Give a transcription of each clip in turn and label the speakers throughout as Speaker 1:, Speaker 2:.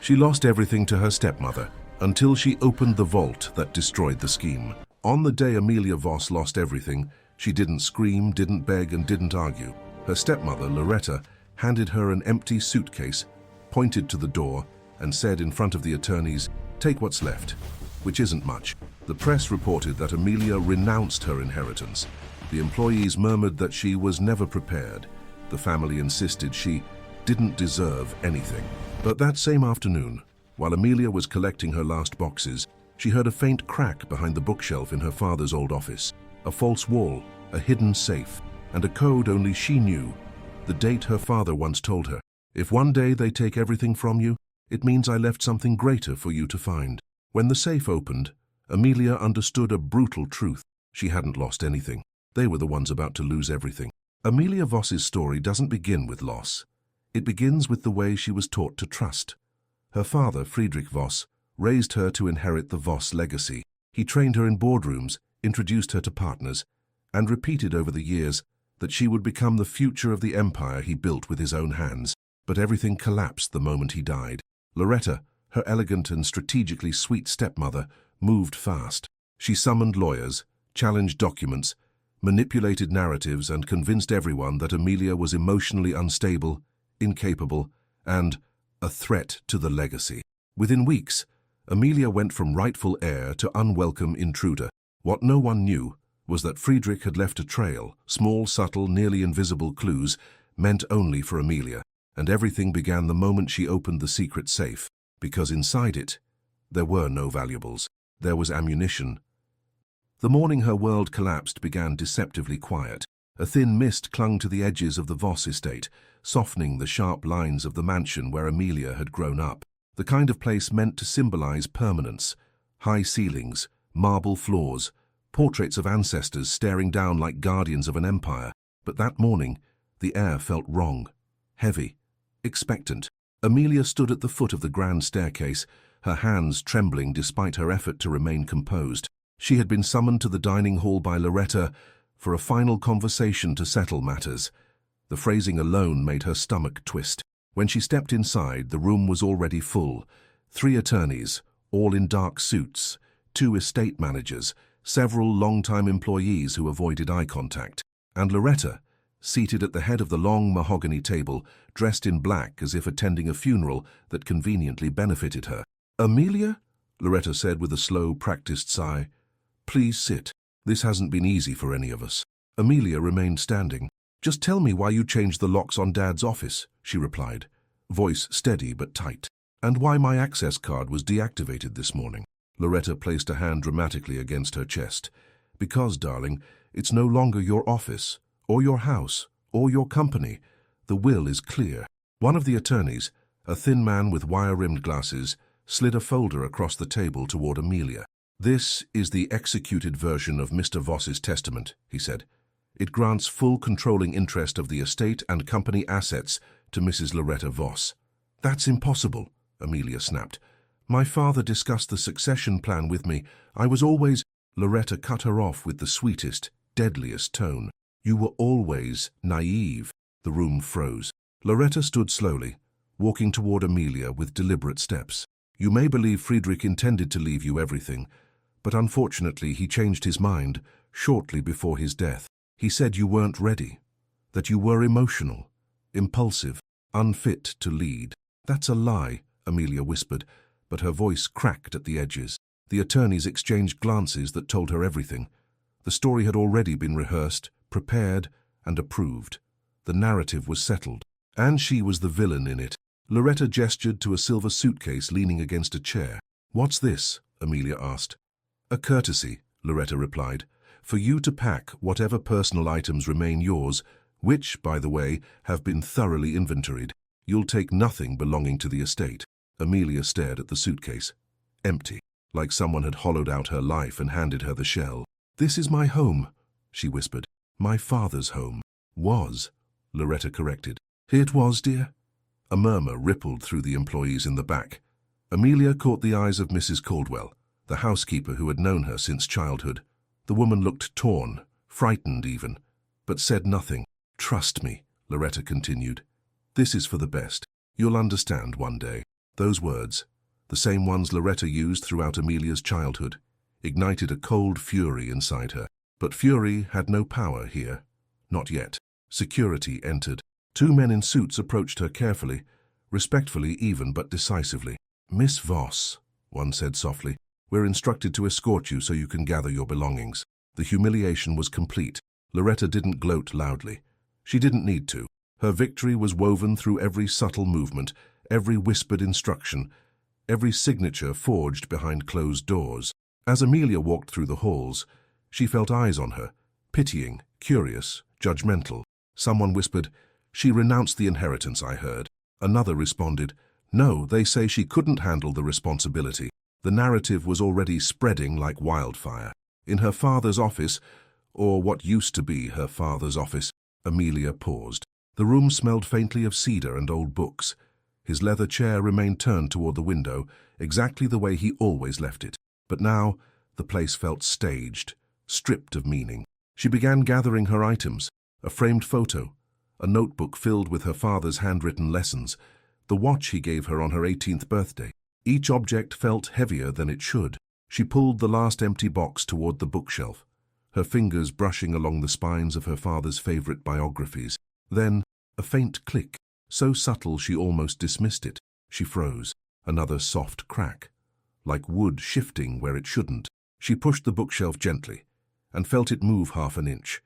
Speaker 1: She lost everything to her stepmother until she opened the vault that destroyed the scheme. On the day Amelia Voss lost everything, she didn't scream, didn't beg, and didn't argue. Her stepmother, Loretta, handed her an empty suitcase, pointed to the door, and said in front of the attorneys, "Take what's left," which isn't much. The press reported that Amelia renounced her inheritance. The employees murmured that she was never prepared. The family insisted she didn't deserve anything. But that same afternoon, while Amelia was collecting her last boxes, she heard a faint crack behind the bookshelf in her father's old office. A false wall, a hidden safe, and a code only she knew. The date her father once told her, "If one day they take everything from you, it means I left something greater for you to find." When the safe opened, Amelia understood a brutal truth. She hadn't lost anything. They were the ones about to lose everything. Amelia Voss's story doesn't begin with loss. It begins with the way she was taught to trust. Her father, Friedrich Voss, raised her to inherit the Voss legacy. He trained her in boardrooms, introduced her to partners, and repeated over the years that she would become the future of the empire he built with his own hands. But everything collapsed the moment he died. Loretta, her elegant and strategically sweet stepmother, moved fast. She summoned lawyers, challenged documents, manipulated narratives, and convinced everyone that Amelia was emotionally unstable, incapable, and a threat to the legacy. Within weeks, Amelia went from rightful heir to unwelcome intruder. What no one knew was that Friedrich had left a trail, small, subtle, nearly invisible clues meant only for Amelia, and everything began the moment she opened the secret safe, because inside it, there were no valuables. There was ammunition. The morning her world collapsed began deceptively quiet. A thin mist clung to the edges of the Voss estate, softening the sharp lines of the mansion where Amelia had grown up. The kind of place meant to symbolize permanence. High ceilings, marble floors, portraits of ancestors staring down like guardians of an empire. But that morning, the air felt wrong, heavy, expectant. Amelia stood at the foot of the grand staircase, her hands trembling despite her effort to remain composed. She had been summoned to the dining hall by Loretta for a final conversation to settle matters. The phrasing alone made her stomach twist. When she stepped inside, the room was already full. 3 attorneys, all in dark suits, 2 estate managers, several long-time employees who avoided eye contact, and Loretta, seated at the head of the long mahogany table, dressed in black as if attending a funeral that conveniently benefited her. "Amelia," Loretta said with a slow, practiced sigh, "please sit. This hasn't been easy for any of us." Amelia remained standing. "Just tell me why you changed the locks on Dad's office," she replied, voice steady but tight. "And why my access card was deactivated this morning." Loretta placed a hand dramatically against her chest. "Because, darling, it's no longer your office, or your house, or your company. The will is clear." One of the attorneys, a thin man with wire-rimmed glasses, slid a folder across the table toward Amelia. "This is the executed version of Mr. Voss's testament," he said. "It grants full controlling interest of the estate and company assets to Mrs. Loretta Voss." "That's impossible," Amelia snapped. "My father discussed the succession plan with me. I was always—" Loretta cut her off with the sweetest, deadliest tone. "You were always naive." The room froze. Loretta stood slowly, walking toward Amelia with deliberate steps. "You may believe Friedrich intended to leave you everything, but unfortunately he changed his mind shortly before his death. He said you weren't ready, that you were emotional, impulsive, unfit to lead." "That's a lie," Amelia whispered, but her voice cracked at the edges. The attorneys exchanged glances that told her everything. The story had already been rehearsed, prepared, and approved. The narrative was settled, and she was the villain in it. Loretta gestured to a silver suitcase leaning against a chair. "What's this?" Amelia asked. "A courtesy," Loretta replied, "for you to pack whatever personal items remain yours, which, by the way, have been thoroughly inventoried. You'll take nothing belonging to the estate." Amelia stared at the suitcase. Empty, like someone had hollowed out her life and handed her the shell. "This is my home," she whispered. "My father's home." "Was," Loretta corrected. "It was, dear." A murmur rippled through the employees in the back. Amelia caught the eyes of Mrs. Caldwell, the housekeeper who had known her since childhood. The woman looked torn, frightened even, but said nothing. "Trust me," Loretta continued. "This is for the best. You'll understand one day." Those words, the same ones Loretta used throughout Amelia's childhood, ignited a cold fury inside her. But fury had no power here. Not yet. Security entered. Two men in suits approached her carefully, respectfully even but decisively. "Miss Voss," one said softly, "we're instructed to escort you so you can gather your belongings." The humiliation was complete. Loretta didn't gloat loudly. She didn't need to. Her victory was woven through every subtle movement, every whispered instruction, every signature forged behind closed doors. As Amelia walked through the halls, she felt eyes on her, pitying, curious, judgmental. Someone whispered, "She renounced the inheritance, I heard." Another responded, "No, they say she couldn't handle the responsibility." The narrative was already spreading like wildfire. In her father's office, or what used to be her father's office, Amelia paused. The room smelled faintly of cedar and old books. His leather chair remained turned toward the window, exactly the way he always left it. But now, the place felt staged, stripped of meaning. She began gathering her items, a framed photo, a notebook filled with her father's handwritten lessons, the watch he gave her on her 18th birthday. Each object felt heavier than it should. She pulled the last empty box toward the bookshelf, her fingers brushing along the spines of her father's favorite biographies. Then, a faint click, so subtle she almost dismissed it. She froze. Another soft crack, like wood shifting where it shouldn't. She pushed the bookshelf gently, and felt it move half an inch.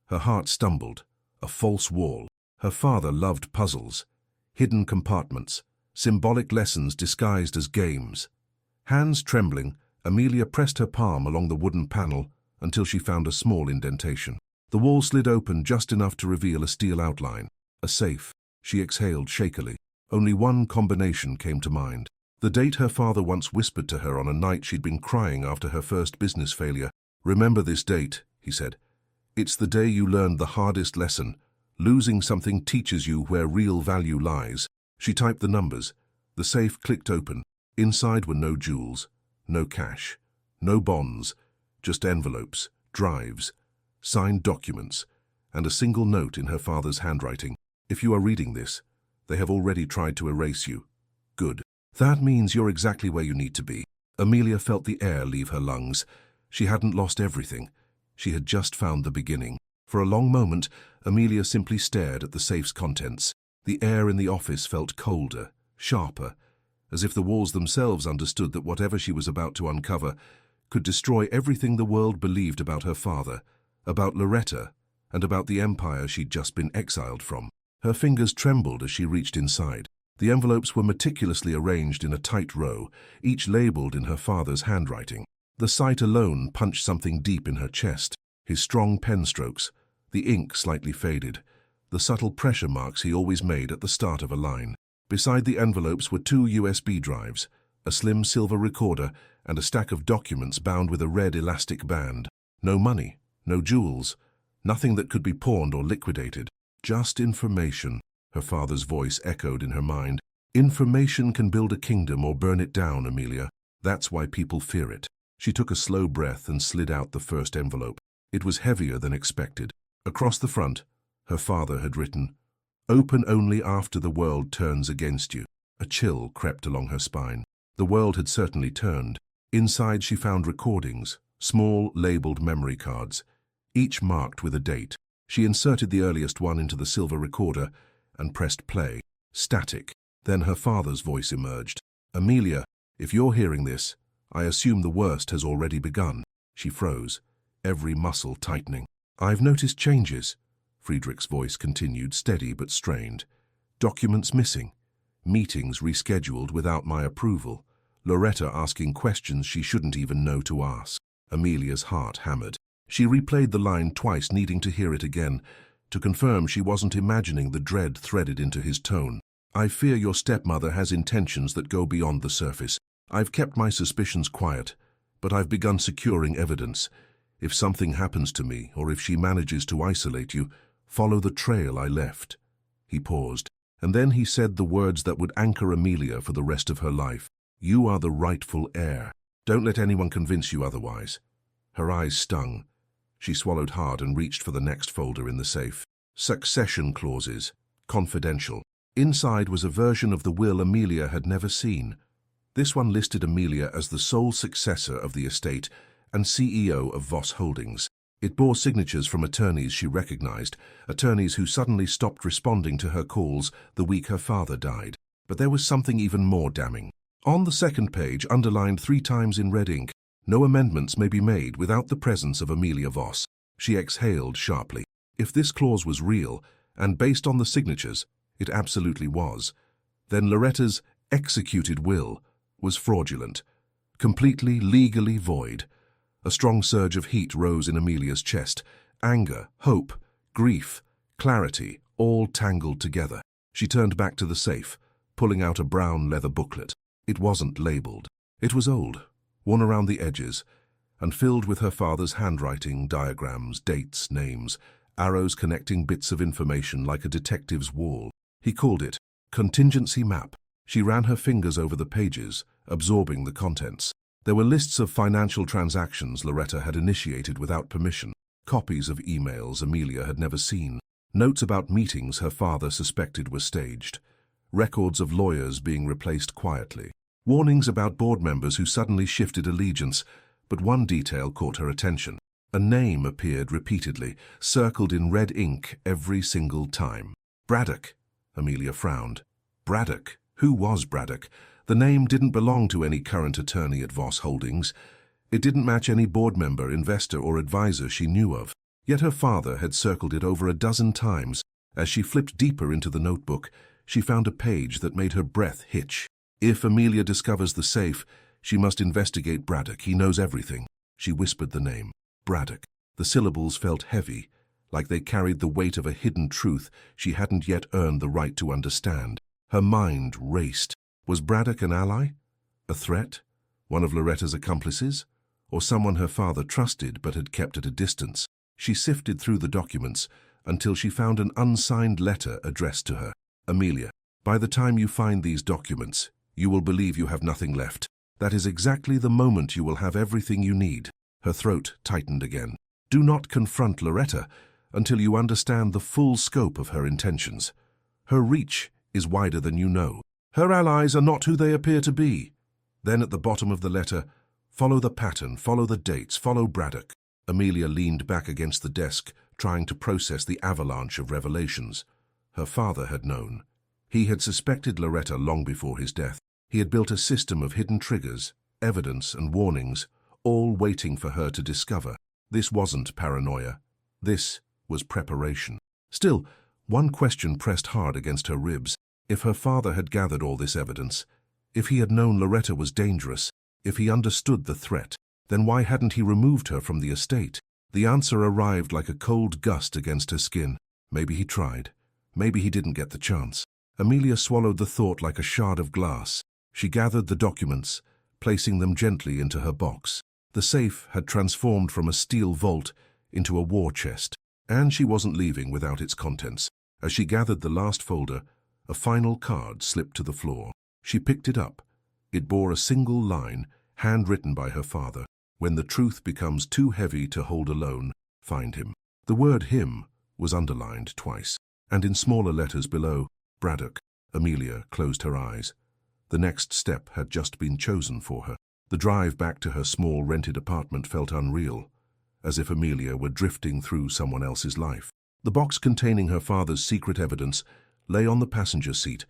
Speaker 1: Her heart stumbled. A false wall. Her father loved puzzles, hidden compartments, symbolic lessons disguised as games. Hands trembling, Amelia pressed her palm along the wooden panel until she found a small indentation. The wall slid open just enough to reveal a steel outline. A safe. She exhaled shakily. Only one combination came to mind. The date her father once whispered to her on a night she'd been crying after her first business failure. "Remember this date," he said. "It's the day you learned the hardest lesson. Losing something teaches you where real value lies." She typed the numbers. The safe clicked open. Inside were no jewels, no cash, no bonds, just envelopes, drives, signed documents, and a single note in her father's handwriting. "If you are reading this, they have already tried to erase you." "Good. That means you're exactly where you need to be." Amelia felt the air leave her lungs. She hadn't lost everything. She had just found the beginning. For a long moment, Amelia simply stared at the safe's contents. The air in the office felt colder, sharper, as if the walls themselves understood that whatever she was about to uncover could destroy everything the world believed about her father, about Loretta, and about the empire she'd just been exiled from. Her fingers trembled as she reached inside. The envelopes were meticulously arranged in a tight row, each labeled in her father's handwriting. The sight alone punched something deep in her chest. His strong pen strokes, the ink slightly faded, the subtle pressure marks he always made at the start of a line. Beside the envelopes were 2 USB drives, a slim silver recorder, and a stack of documents bound with a red elastic band. No money, no jewels, nothing that could be pawned or liquidated. Just information, her father's voice echoed in her mind. "Information can build a kingdom or burn it down, Amelia. That's why people fear it." She took a slow breath and slid out the first envelope. It was heavier than expected. Across the front, her father had written, "Open only after the world turns against you." A chill crept along her spine. The world had certainly turned. Inside she found recordings, small labeled memory cards, each marked with a date. She inserted the earliest one into the silver recorder and pressed play. Static. Then her father's voice emerged. "Amelia, if you're hearing this, I assume the worst has already begun." She froze, every muscle tightening. "I've noticed changes," Friedrich's voice continued, steady but strained. "Documents missing, meetings rescheduled without my approval, Loretta asking questions she shouldn't even know to ask." Amelia's heart hammered. She replayed the line twice, needing to hear it again, to confirm she wasn't imagining the dread threaded into his tone. "I fear your stepmother has intentions that go beyond the surface. I've kept my suspicions quiet, but I've begun securing evidence. If something happens to me, or if she manages to isolate you, follow the trail I left." He paused, and then he said the words that would anchor Amelia for the rest of her life. "You are the rightful heir. Don't let anyone convince you otherwise." Her eyes stung. She swallowed hard and reached for the next folder in the safe. "Succession clauses. Confidential." Inside was a version of the will Amelia had never seen. This one listed Amelia as the sole successor of the estate and CEO of Voss Holdings. It bore signatures from attorneys she recognized, attorneys who suddenly stopped responding to her calls the week her father died. But there was something even more damning. On the second page, underlined 3 times in red ink, "No amendments may be made without the presence of Amelia Voss." She exhaled sharply. If this clause was real, and based on the signatures, it absolutely was, then Loretta's executed will was fraudulent, completely legally void. A strong surge of heat rose in Amelia's chest. Anger, hope, grief, clarity, all tangled together. She turned back to the safe, pulling out a brown leather booklet. It wasn't labeled. It was old, worn around the edges, and filled with her father's handwriting, diagrams, dates, names, arrows connecting bits of information like a detective's wall. He called it Contingency Map. She ran her fingers over the pages, absorbing the contents. There were lists of financial transactions Loretta had initiated without permission, copies of emails Amelia had never seen, notes about meetings her father suspected were staged, records of lawyers being replaced quietly, warnings about board members who suddenly shifted allegiance. But one detail caught her attention. A name appeared repeatedly, circled in red ink every single time. Braddock. Amelia frowned. Braddock? Who was Braddock? The name didn't belong to any current attorney at Voss Holdings. It didn't match any board member, investor, or advisor she knew of. Yet her father had circled it over a dozen times. As she flipped deeper into the notebook, she found a page that made her breath hitch. If Amelia discovers the safe, she must investigate Braddock. He knows everything. She whispered the name. Braddock. The syllables felt heavy, like they carried the weight of a hidden truth she hadn't yet earned the right to understand. Her mind raced. Was Braddock an ally? A threat? One of Loretta's accomplices? Or someone her father trusted but had kept at a distance? She sifted through the documents until she found an unsigned letter addressed to her. Amelia, by the time you find these documents, you will believe you have nothing left. That is exactly the moment you will have everything you need. Her throat tightened again. Do not confront Loretta until you understand the full scope of her intentions. Her reach is wider than you know. Her allies are not who they appear to be. Then at the bottom of the letter, follow the pattern, follow the dates, follow Braddock. Amelia leaned back against the desk, trying to process the avalanche of revelations. Her father had known. He had suspected Loretta long before his death. He had built a system of hidden triggers, evidence and warnings, all waiting for her to discover. This wasn't paranoia. This was preparation. Still, one question pressed hard against her ribs. If her father had gathered all this evidence, if he had known Loretta was dangerous, if he understood the threat, then why hadn't he removed her from the estate? The answer arrived like a cold gust against her skin. Maybe he tried. Maybe he didn't get the chance. Amelia swallowed the thought like a shard of glass. She gathered the documents, placing them gently into her box. The safe had transformed from a steel vault into a war chest, and she wasn't leaving without its contents. As she gathered the last folder, a final card slipped to the floor. She picked it up. It bore a single line, handwritten by her father. When the truth becomes too heavy to hold alone, find him. The word him was underlined twice, and in smaller letters below, Braddock. Amelia closed her eyes. The next step had just been chosen for her. The drive back to her small rented apartment felt unreal, as if Amelia were drifting through someone else's life. The box containing her father's secret evidence lay on the passenger seat,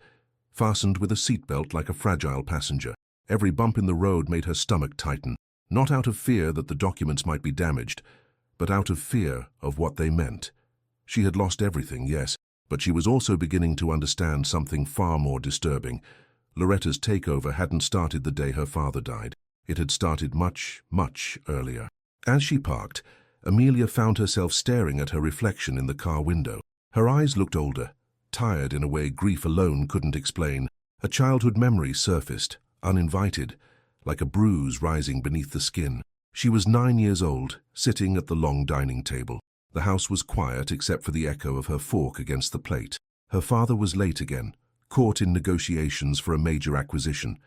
Speaker 1: fastened with a seatbelt like a fragile passenger. Every bump in the road made her stomach tighten, not out of fear that the documents might be damaged, but out of fear of what they meant. She had lost everything, yes, but she was also beginning to understand something far more disturbing. Loretta's takeover hadn't started the day her father died. It had started much, much earlier. As she parked, Amelia found herself staring at her reflection in the car window. Her eyes looked older, tired in a way grief alone couldn't explain. A childhood memory surfaced, uninvited, like a bruise rising beneath the skin. She was 9 years old, sitting at the long dining table. The house was quiet except for the echo of her fork against the plate. Her father was late again, caught in negotiations for a major acquisition.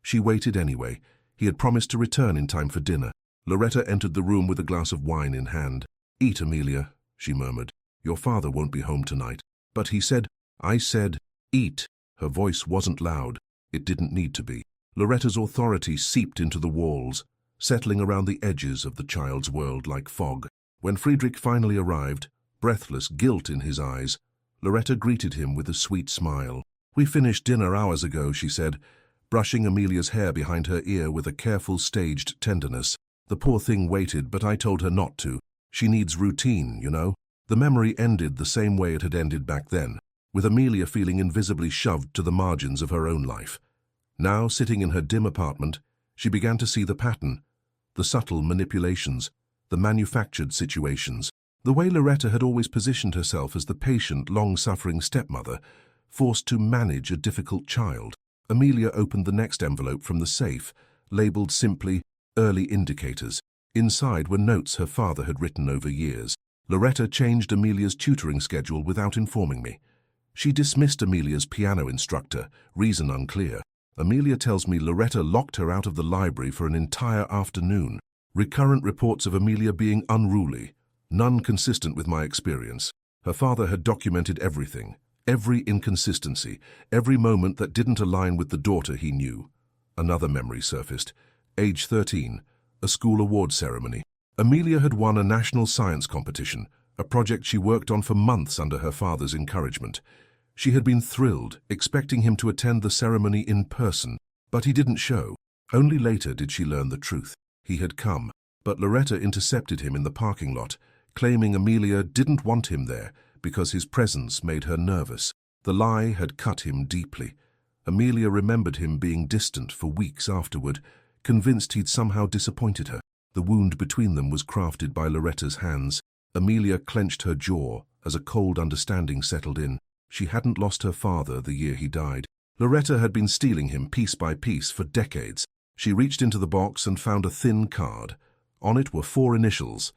Speaker 1: She waited anyway. He had promised to return in time for dinner. Loretta entered the room with a glass of wine in hand. "Eat, Amelia," she murmured. "Your father won't be home tonight." But he said, "I said, Eat. Her voice wasn't loud. It didn't need to be. Loretta's authority seeped into the walls, settling around the edges of the child's world like fog. When Friedrich finally arrived, breathless, guilt in his eyes, Loretta greeted him with a sweet smile. "We finished dinner hours ago," she said, brushing Amelia's hair behind her ear with a careful, staged tenderness. "The poor thing waited, but I told her not to. She needs routine, you know." The memory ended the same way it had ended back then, with Amelia feeling invisibly shoved to the margins of her own life. Now, sitting in her dim apartment, she began to see the pattern, the subtle manipulations, the manufactured situations. The way Loretta had always positioned herself as the patient, long-suffering stepmother, forced to manage a difficult child. Amelia opened the next envelope from the safe, labeled simply, "Early Indicators." Inside were notes her father had written over years. Loretta changed Amelia's tutoring schedule without informing me. She dismissed Amelia's piano instructor, reason unclear. Amelia tells me Loretta locked her out of the library for an entire afternoon. Recurrent reports of Amelia being unruly, none consistent with my experience. Her father had documented everything, every inconsistency, every moment that didn't align with the daughter he knew. Another memory surfaced. Age 13, a school award ceremony. Amelia had won a national science competition, a project she worked on for months under her father's encouragement. She had been thrilled, expecting him to attend the ceremony in person, but he didn't show. Only later did she learn the truth. He had come, but Loretta intercepted him in the parking lot, claiming Amelia didn't want him there because his presence made her nervous. The lie had cut him deeply. Amelia remembered him being distant for weeks afterward, convinced he'd somehow disappointed her. The wound between them was crafted by Loretta's hands. Amelia clenched her jaw as a cold understanding settled in. She hadn't lost her father the year he died. Loretta had been stealing him piece by piece for decades. She reached into the box and found a thin card. On it were 4 initials,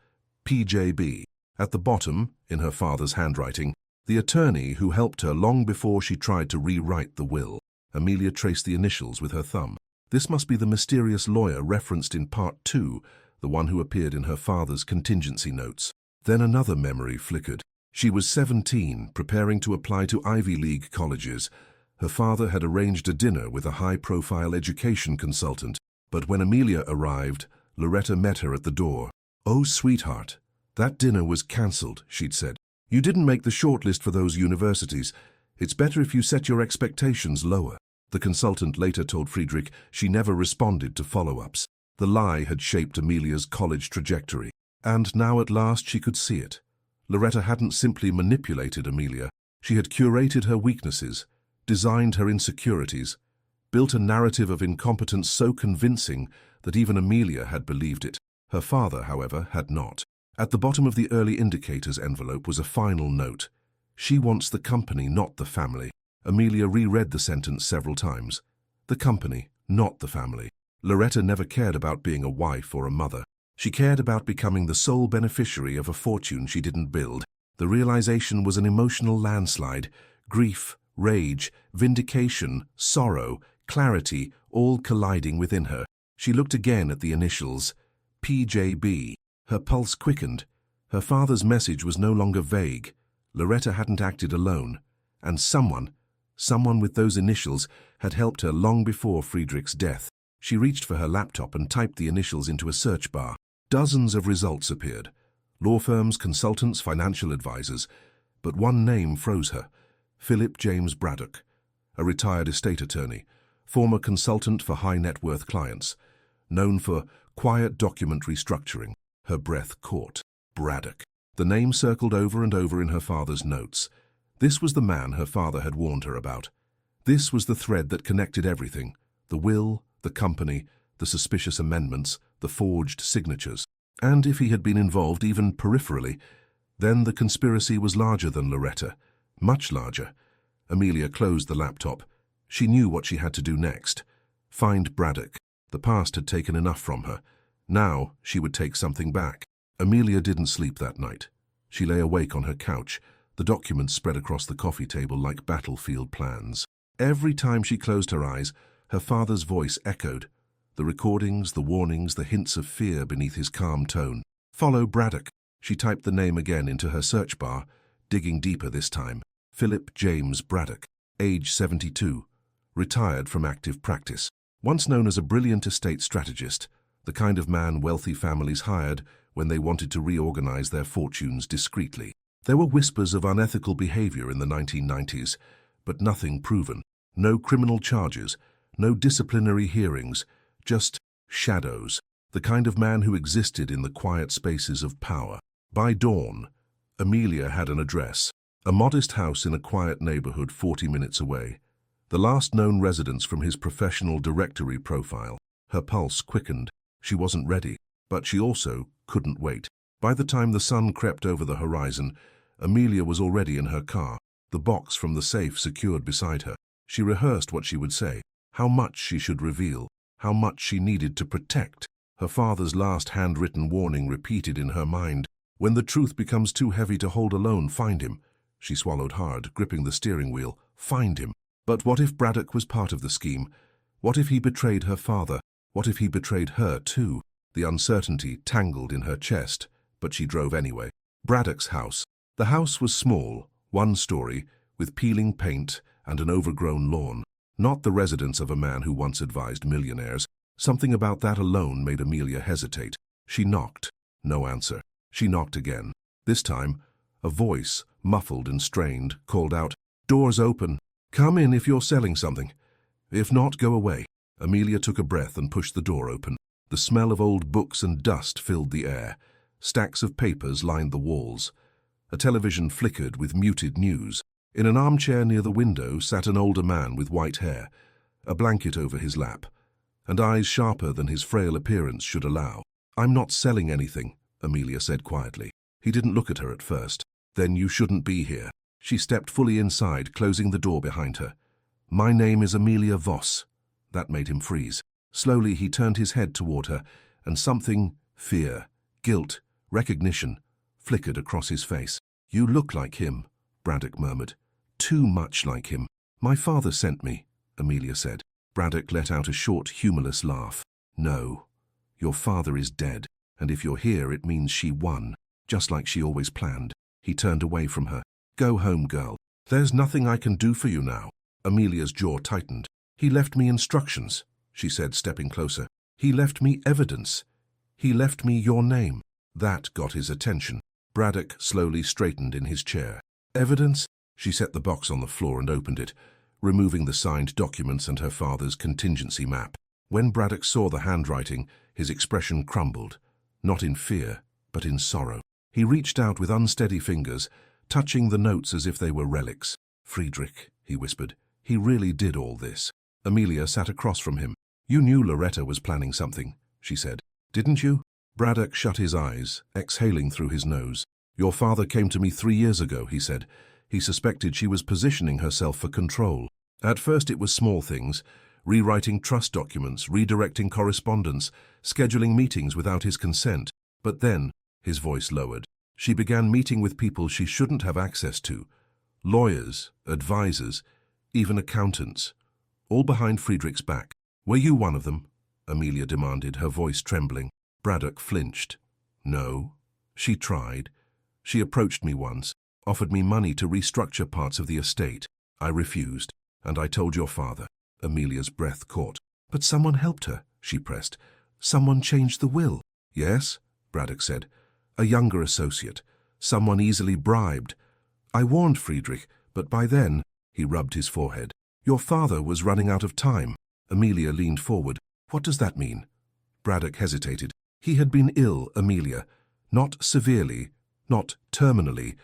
Speaker 1: PJB. At the bottom, in her father's handwriting, the attorney who helped her long before she tried to rewrite the will. Amelia traced the initials with her thumb. This must be the mysterious lawyer referenced in Part 2, the one who appeared in her father's contingency notes. Then another memory flickered. She was 17, preparing to apply to Ivy League colleges. Her father had arranged a dinner with a high-profile education consultant, but when Amelia arrived, Loretta met her at the door. "Oh, sweetheart, that dinner was cancelled," she'd said. "You didn't make the shortlist for those universities. It's better if you set your expectations lower." The consultant later told Friedrich she never responded to follow-ups. The lie had shaped Amelia's college trajectory, and now at last she could see it. Loretta hadn't simply manipulated Amelia. She had curated her weaknesses, designed her insecurities, built a narrative of incompetence so convincing that even Amelia had believed it. Her father, however, had not. At the bottom of the Early Indicators envelope was a final note. "She wants the company, not the family." Amelia reread the sentence several times. The company, not the family. Loretta never cared about being a wife or a mother. She cared about becoming the sole beneficiary of a fortune she didn't build. The realization was an emotional landslide. Grief, rage, vindication, sorrow, clarity, all colliding within her. She looked again at the initials, PJB. Her pulse quickened. Her father's message was no longer vague. Loretta hadn't acted alone, and someone with those initials had helped her long before Friedrich's death. She reached for her laptop and typed the initials into a search bar. Dozens of results appeared. Law firms, consultants, financial advisors. But one name froze her. Philip James Braddock, a retired estate attorney, former consultant for high-net-worth clients, known for quiet document restructuring. Her breath caught. Braddock. The name circled over and over in her father's notes. This was the man her father had warned her about. This was the thread that connected everything. The will, the company, the suspicious amendments, the forged signatures. And if he had been involved even peripherally, then the conspiracy was larger than Loretta. Much larger. Amelia closed the laptop. She knew what she had to do next. Find Braddock. The past had taken enough from her. Now she would take something back. Amelia didn't sleep that night. She lay awake on her couch, the documents spread across the coffee table like battlefield plans. Every time she closed her eyes, her father's voice echoed. The recordings, the warnings, the hints of fear beneath his calm tone. Follow Braddock. She typed the name again into her search bar, digging deeper this time. Philip James Braddock. age 72, retired from active practice. Once known as a brilliant estate strategist, the kind of man wealthy families hired when they wanted to reorganize their fortunes discreetly. There were whispers of unethical behavior in the 1990s, but nothing proven. No criminal charges, no disciplinary hearings, just shadows, the kind of man who existed in the quiet spaces of power. By dawn, Amelia had an address, a modest house in a quiet neighborhood 40 minutes away, the last known residence from his professional directory profile. Her pulse quickened. She wasn't ready, but she also couldn't wait. By the time the sun crept over the horizon, Amelia was already in her car, the box from the safe secured beside her. She rehearsed what she would say, how much she should reveal, how much she needed to protect. Her father's last handwritten warning repeated in her mind. When the truth becomes too heavy to hold alone, find him. She swallowed hard, gripping the steering wheel. Find him. But what if Braddock was part of the scheme? What if he betrayed her father? What if he betrayed her too? The uncertainty tangled in her chest, but she drove anyway. Braddock's house. The house was small, one story, with peeling paint and an overgrown lawn. Not the residence of a man who once advised millionaires. Something about that alone made Amelia hesitate. She knocked. No answer. She knocked again. This time, a voice, muffled and strained, called out, "Door's open. Come in if you're selling something. If not, go away." Amelia took a breath and pushed the door open. The smell of old books and dust filled the air. Stacks of papers lined the walls. A television flickered with muted news. In an armchair near the window sat an older man with white hair, a blanket over his lap, and eyes sharper than his frail appearance should allow. "I'm not selling anything," Amelia said quietly. He didn't look at her at first. "Then you shouldn't be here." She stepped fully inside, closing the door behind her. "My name is Amelia Voss." That made him freeze. Slowly he turned his head toward her, and something, fear, guilt, recognition, flickered across his face. "You look like him," Braddock murmured. "Too much like him." "My father sent me," Amelia said. Braddock let out a short, humorless laugh. "No, your father is dead, and if you're here it means she won, just like she always planned." He turned away from her. "Go home, girl. There's nothing I can do for you now." Amelia's jaw tightened. "He left me instructions," she said, stepping closer. "He left me evidence. He left me your name." That got his attention. Braddock slowly straightened in his chair. "Evidence?" She set the box on the floor and opened it, removing the signed documents and her father's contingency map. When Braddock saw the handwriting, his expression crumbled, not in fear, but in sorrow. He reached out with unsteady fingers, touching the notes as if they were relics. "Friedrich," he whispered, "he really did all this." Amelia sat across from him. "You knew Loretta was planning something," she said. "Didn't you?" Braddock shut his eyes, exhaling through his nose. "Your father came to me 3 years ago," he said. He suspected she was positioning herself for control. At first it was small things, rewriting trust documents, redirecting correspondence, scheduling meetings without his consent. But then, his voice lowered. She began meeting with people she shouldn't have access to. Lawyers, advisors, even accountants. All behind Friedrich's back. "Were you one of them?" Amelia demanded, her voice trembling. Braddock flinched. "No." "She tried. She approached me once, offered me money to restructure parts of the estate. I refused, and I told your father." Amelia's breath caught. "But someone helped her," she pressed. "Someone changed the will." "Yes," Braddock said. "A younger associate. Someone easily bribed. I warned Friedrich, but by then," he rubbed his forehead, "your father was running out of time." Amelia leaned forward. "What does that mean?" Braddock hesitated. He had been ill, Amelia. Not severely, not terminally,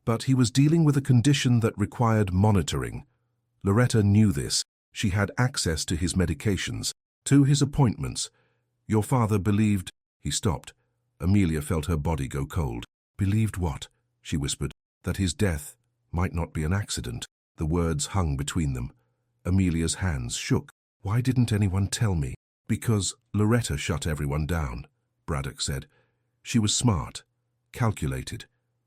Speaker 1: but he was dealing with a condition that required monitoring. Loretta knew this. She had access to his medications, to his appointments. "Your father believed—" He stopped. Amelia felt her body go cold. "Believed what?" she whispered. "That his death might not be an accident." The words hung between them. Amelia's hands shook. "Why didn't anyone tell me?" "Because Loretta shut everyone down," Braddock said. "She was smart, calculated.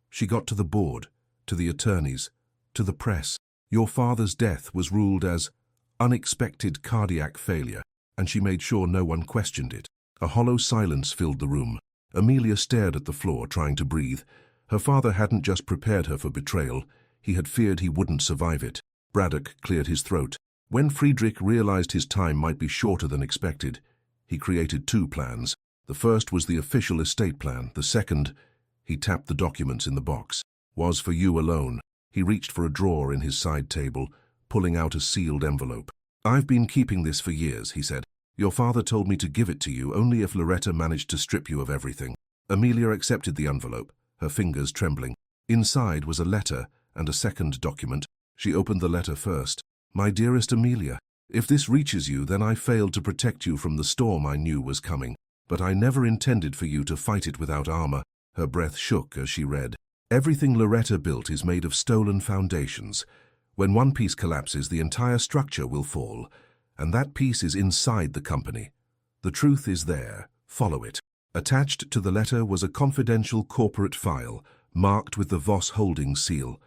Speaker 1: She got to the board, to the attorneys, to the press. Your father's death was ruled as unexpected cardiac failure, and she made sure no one questioned it." A hollow silence filled the room. Amelia stared at the floor, trying to breathe. Her father hadn't just prepared her for betrayal. He had feared he wouldn't survive it. Braddock cleared his throat. When Friedrich realized his time might be shorter than expected, he created two plans. The first was the official estate plan. The second, he tapped the documents in the box, was for you alone. He reached for a drawer in his side table, pulling out a sealed envelope. I've been keeping this for years, he said. Your father told me to give it to you only if Loretta managed to strip you of everything. Amelia accepted the envelope, her fingers trembling. Inside was a letter and a second document. She opened the letter first. My dearest Amelia, if this reaches you, then I failed to protect you from the storm I knew was coming. But I never intended for you to fight it without armor. Her breath shook as she read. Everything Loretta built is made of stolen foundations. When one piece collapses, the entire structure will fall, and that piece is inside the company. The truth is there. Follow it. Attached to the letter was a confidential corporate file, marked with the Voss Holdings seal.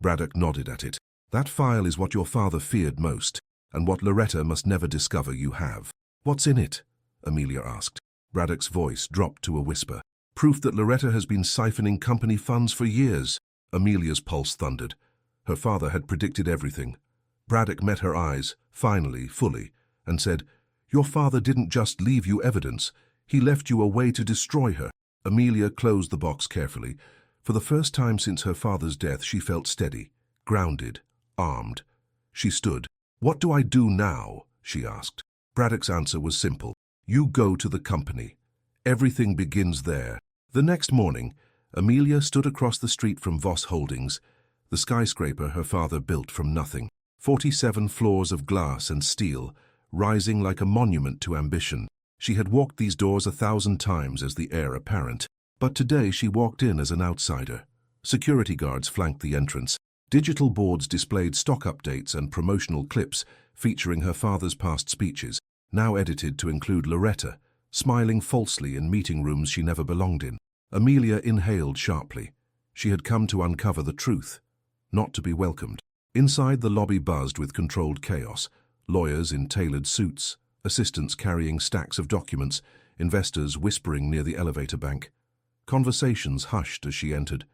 Speaker 1: Braddock nodded at it. That file is what your father feared most, and what Loretta must never discover you have. What's in it? Amelia asked. Braddock's voice dropped to a whisper. Proof that Loretta has been siphoning company funds for years. Amelia's pulse thundered. Her father had predicted everything. Braddock met her eyes, finally, fully, and said, Your father didn't just leave you evidence. He left you a way to destroy her. Amelia closed the box carefully. For the first time since her father's death, she felt steady, grounded, armed. She stood. What do I do now? She asked. Braddock's answer was simple. You go to the company. Everything begins there. The next morning, Amelia stood across the street from Voss Holdings, the skyscraper her father built from nothing. 47 floors of glass and steel, rising like a monument to ambition. She had walked these doors 1,000 times as the heir apparent, but today she walked in as an outsider. Security guards flanked the entrance. Digital boards displayed stock updates and promotional clips featuring her father's past speeches, now edited to include Loretta, smiling falsely in meeting rooms she never belonged in. Amelia inhaled sharply. She had come to uncover the truth, not to be welcomed. Inside, the lobby buzzed with controlled chaos. Lawyers in tailored suits, assistants carrying stacks of documents, investors whispering near the elevator bank. Conversations hushed as she entered,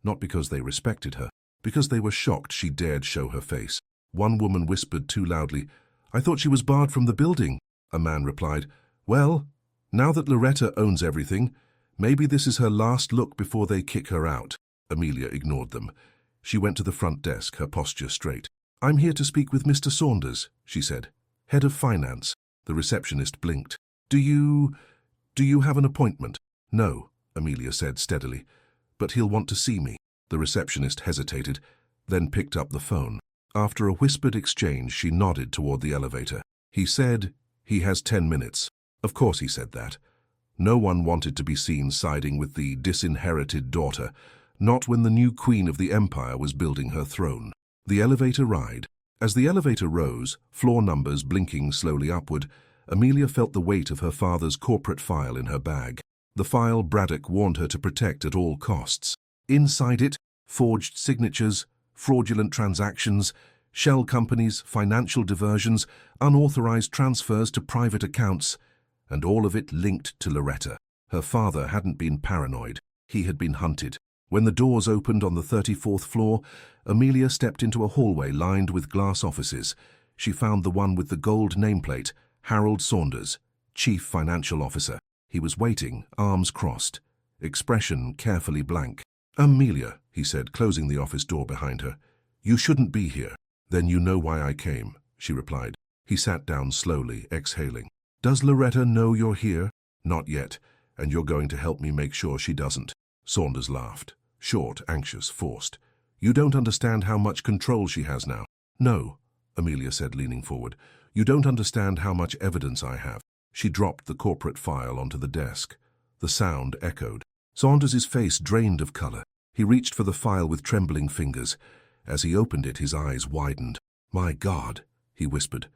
Speaker 1: not because they respected her, because they were shocked she dared show her face. One woman whispered too loudly, I thought she was barred from the building. A man replied, Well, now that Loretta owns everything, maybe this is her last look before they kick her out. Amelia ignored them. She went to the front desk, her posture straight. I'm here to speak with Mr. Saunders, she said. Head of Finance. The receptionist blinked. Do you have an appointment? No, Amelia said steadily. But he'll want to see me. The receptionist hesitated, then picked up the phone. After a whispered exchange, she nodded toward the elevator. He said, he has 10 minutes. Of course he said that. No one wanted to be seen siding with the disinherited daughter, not when the new queen of the empire was building her throne. The elevator ride. As the elevator rose, floor numbers blinking slowly upward, Amelia felt the weight of her father's corporate file in her bag. The file Braddock warned her to protect at all costs. Inside it, forged signatures, fraudulent transactions, shell companies, financial diversions, unauthorized transfers to private accounts, and all of it linked to Loretta. Her father hadn't been paranoid. He had been hunted. When the doors opened on the 34th floor, Amelia stepped into a hallway lined with glass offices. She found the one with the gold nameplate, Harold Saunders, Chief Financial Officer. He was waiting, arms crossed, expression carefully blank. Amelia, he said, closing the office door behind her. You shouldn't be here. Then you know why I came, she replied. He sat down slowly, exhaling. Does Loretta know you're here? Not yet, and you're going to help me make sure she doesn't. Saunders laughed, short, anxious, forced. You don't understand how much control she has now. No, Amelia said, leaning forward. You don't understand how much evidence I have. She dropped the corporate file onto the desk. The sound echoed. Saunders's face drained of color. He reached for the file with trembling fingers. As he opened it, his eyes widened. My God, he whispered.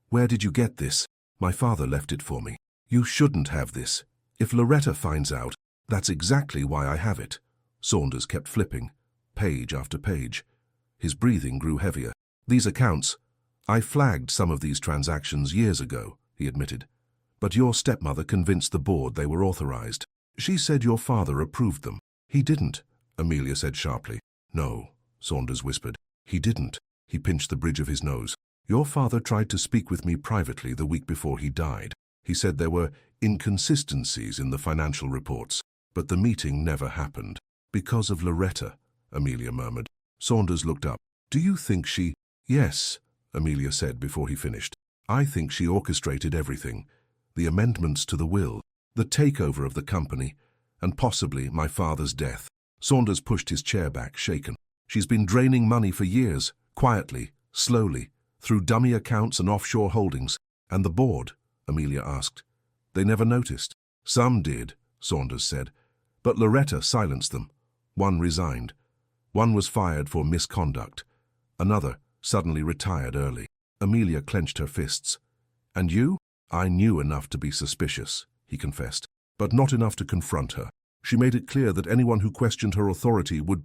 Speaker 1: Where did you get this? My father left it for me. You shouldn't have this. If Loretta finds out, that's exactly why I have it. Saunders kept flipping, page after page. His breathing grew heavier. These accounts, I flagged some of these transactions years ago, he admitted. But your stepmother convinced the board they were authorized. She said your father approved them. He didn't, Amelia said sharply. No, Saunders whispered. He didn't. He pinched the bridge of his nose. Your father tried to speak with me privately the week before he died. He said there were inconsistencies in the financial reports, but the meeting never happened. Because of Loretta, Amelia murmured. Saunders looked up. Do you think she— Yes, Amelia said before he finished. I think she orchestrated everything. The amendments to the will, the takeover of the company, and possibly my father's death. Saunders pushed his chair back, shaken. She's been draining money for years, quietly, slowly, through dummy accounts and offshore holdings. And the board? Amelia asked. They never noticed. Some did, Saunders said. But Loretta silenced them. One resigned. One was fired for misconduct. Another suddenly retired early. Amelia clenched her fists. And you? I knew enough to be suspicious, he confessed, but not enough to confront her. She made it clear that anyone who questioned her authority would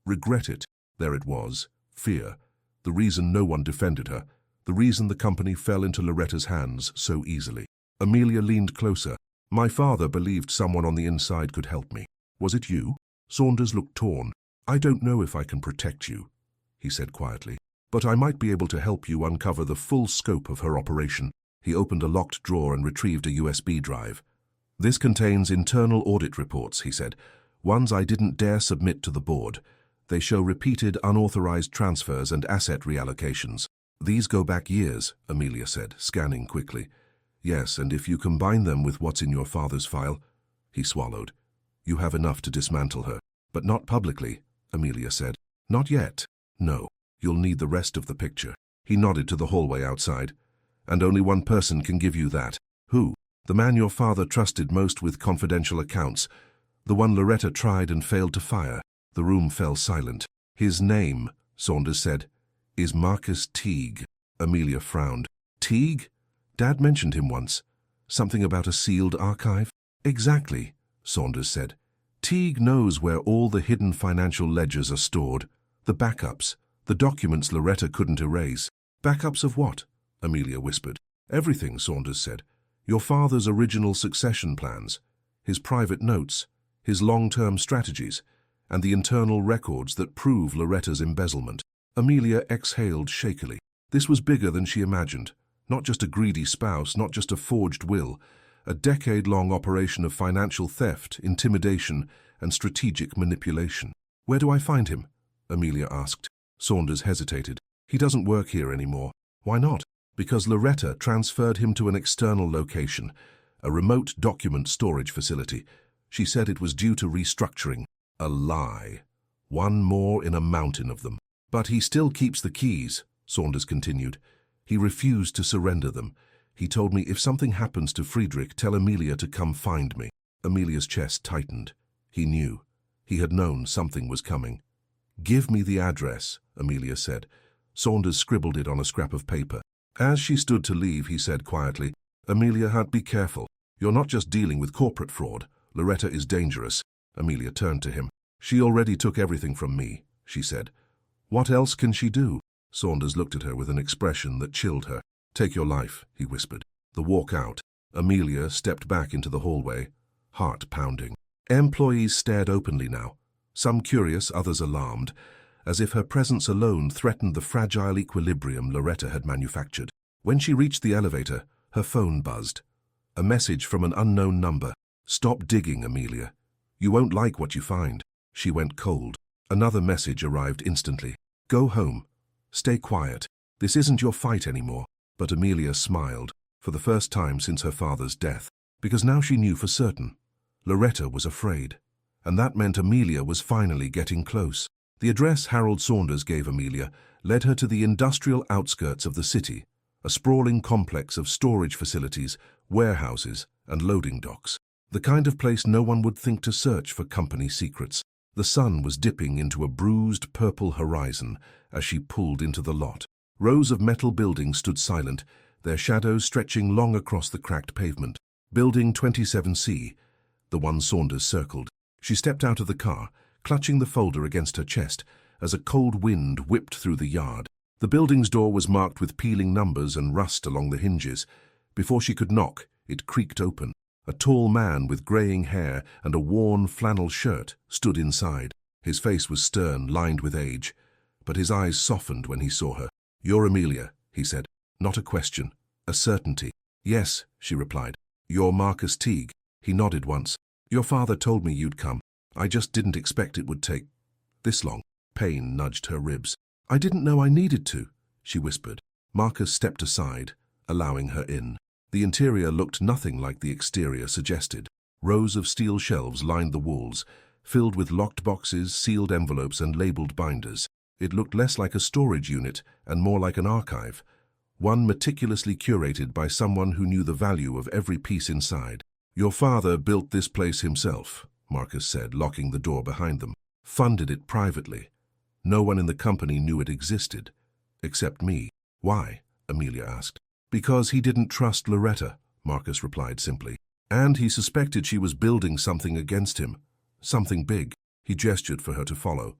Speaker 1: regret it. There it was, fear. The reason no one defended her. The reason the company fell into Loretta's hands so easily. Amelia leaned closer. My father believed someone on the inside could help me. Was it you? Saunders looked torn. I don't know if I can protect you, he said quietly, but I might be able to help you uncover the full scope of her operation. He opened a locked drawer and retrieved a USB drive. This contains internal audit reports, he said, ones I didn't dare submit to the board. They show repeated unauthorized transfers and asset reallocations. These go back years, Amelia said, scanning quickly. Yes, and if you combine them with what's in your father's file, he swallowed. You have enough to dismantle her. But not publicly, Amelia said. Not yet. No, you'll need the rest of the picture. He nodded to the hallway outside. And only one person can give you that. Who? The man your father trusted most with confidential accounts. The one Loretta tried and failed to fire. The room fell silent. His name, Saunders said, is Marcus Teague. Amelia frowned. Teague? Dad mentioned him once. Something about a sealed archive? Exactly, Saunders said. Teague knows where all the hidden financial ledgers are stored. The backups, the documents Loretta couldn't erase. Backups of what? Amelia whispered. Everything, Saunders said. Your father's original succession plans, his private notes, his long-term strategies, and the internal records that prove Loretta's embezzlement. Amelia exhaled shakily. This was bigger than she imagined. Not just a greedy spouse, not just a forged will. A decade-long operation of financial theft, intimidation, and strategic manipulation. Where do I find him? Amelia asked. Saunders hesitated. He doesn't work here anymore. Why not? Because Loretta transferred him to an external location, a remote document storage facility. She said it was due to restructuring. A lie. One more in a mountain of them. But he still keeps the keys, Saunders continued. He refused to surrender them. He told me if something happens to Friedrich, tell Amelia to come find me. Amelia's chest tightened. He knew. He had known something was coming. Give me the address, Amelia said. Saunders scribbled it on a scrap of paper. As she stood to leave, he said quietly, Amelia, be careful. You're not just dealing with corporate fraud. Loretta is dangerous. Amelia turned to him. She already took everything from me, she said. What else can she do? Saunders looked at her with an expression that chilled her. Take your life, he whispered. The walk out. Amelia stepped back into the hallway, heart pounding. Employees stared openly now, some curious, others alarmed, as if her presence alone threatened the fragile equilibrium Loretta had manufactured. When she reached the elevator, her phone buzzed. A message from an unknown number. Stop digging, Amelia. You won't like what you find. She went cold. Another message arrived instantly. Go home. Stay quiet. This isn't your fight anymore. But Amelia smiled, for the first time since her father's death, because now she knew for certain. Loretta was afraid, and that meant Amelia was finally getting close. The address Harold Saunders gave Amelia led her to the industrial outskirts of the city, a sprawling complex of storage facilities, warehouses, and loading docks. The kind of place no one would think to search for company secrets. The sun was dipping into a bruised purple horizon as she pulled into the lot. Rows of metal buildings stood silent, their shadows stretching long across the cracked pavement. Building 27C, the one Saunders circled. She stepped out of the car, clutching the folder against her chest, as a cold wind whipped through the yard. The building's door was marked with peeling numbers and rust along the hinges. Before she could knock, it creaked open. A tall man with graying hair and a worn flannel shirt stood inside. His face was stern, lined with age, but his eyes softened when he saw her. "You're Amelia," he said. Not a question, a certainty. "Yes," she replied. "You're Marcus Teague." He nodded once. "Your father told me you'd come. I just didn't expect it would take this long." Pain nudged her ribs. "I didn't know I needed to," she whispered. Marcus stepped aside, allowing her in. The interior looked nothing like the exterior suggested. Rows of steel shelves lined the walls, filled with locked boxes, sealed envelopes, and labeled binders. It looked less like a storage unit and more like an archive, one meticulously curated by someone who knew the value of every piece inside. "Your father built this place himself," Marcus said, locking the door behind them. "Funded it privately. No one in the company knew it existed, except me." "Why?" Amelia asked. "Because he didn't trust Loretta," Marcus replied simply. "And he suspected she was building something against him. Something big." He gestured for her to follow.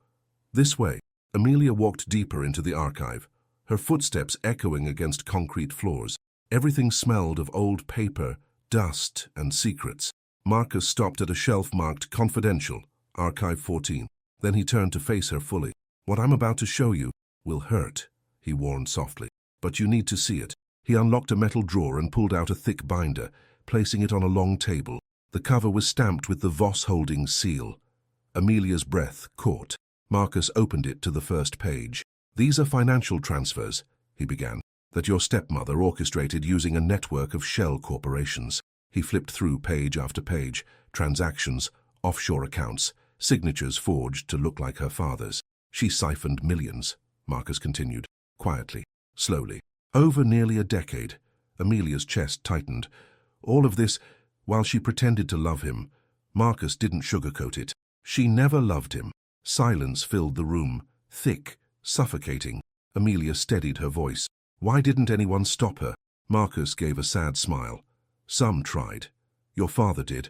Speaker 1: "This way." Amelia walked deeper into the archive, her footsteps echoing against concrete floors. Everything smelled of old paper, dust, and secrets. Marcus stopped at a shelf marked Confidential, Archive 14. Then he turned to face her fully. "What I'm about to show you will hurt," he warned softly. "But you need to see it." He unlocked a metal drawer and pulled out a thick binder, placing it on a long table. The cover was stamped with the Voss Holdings seal. Amelia's breath caught. Marcus opened it to the first page. "These are financial transfers," he began, "that your stepmother orchestrated using a network of shell corporations." He flipped through page after page, transactions, offshore accounts, signatures forged to look like her father's. "She siphoned millions," Marcus continued, quietly, slowly. "Over nearly a decade." Amelia's chest tightened. All of this, while she pretended to love him. Marcus didn't sugarcoat it. She never loved him. Silence filled the room, thick, suffocating. Amelia steadied her voice. "Why didn't anyone stop her?" Marcus gave a sad smile. "Some tried. Your father did.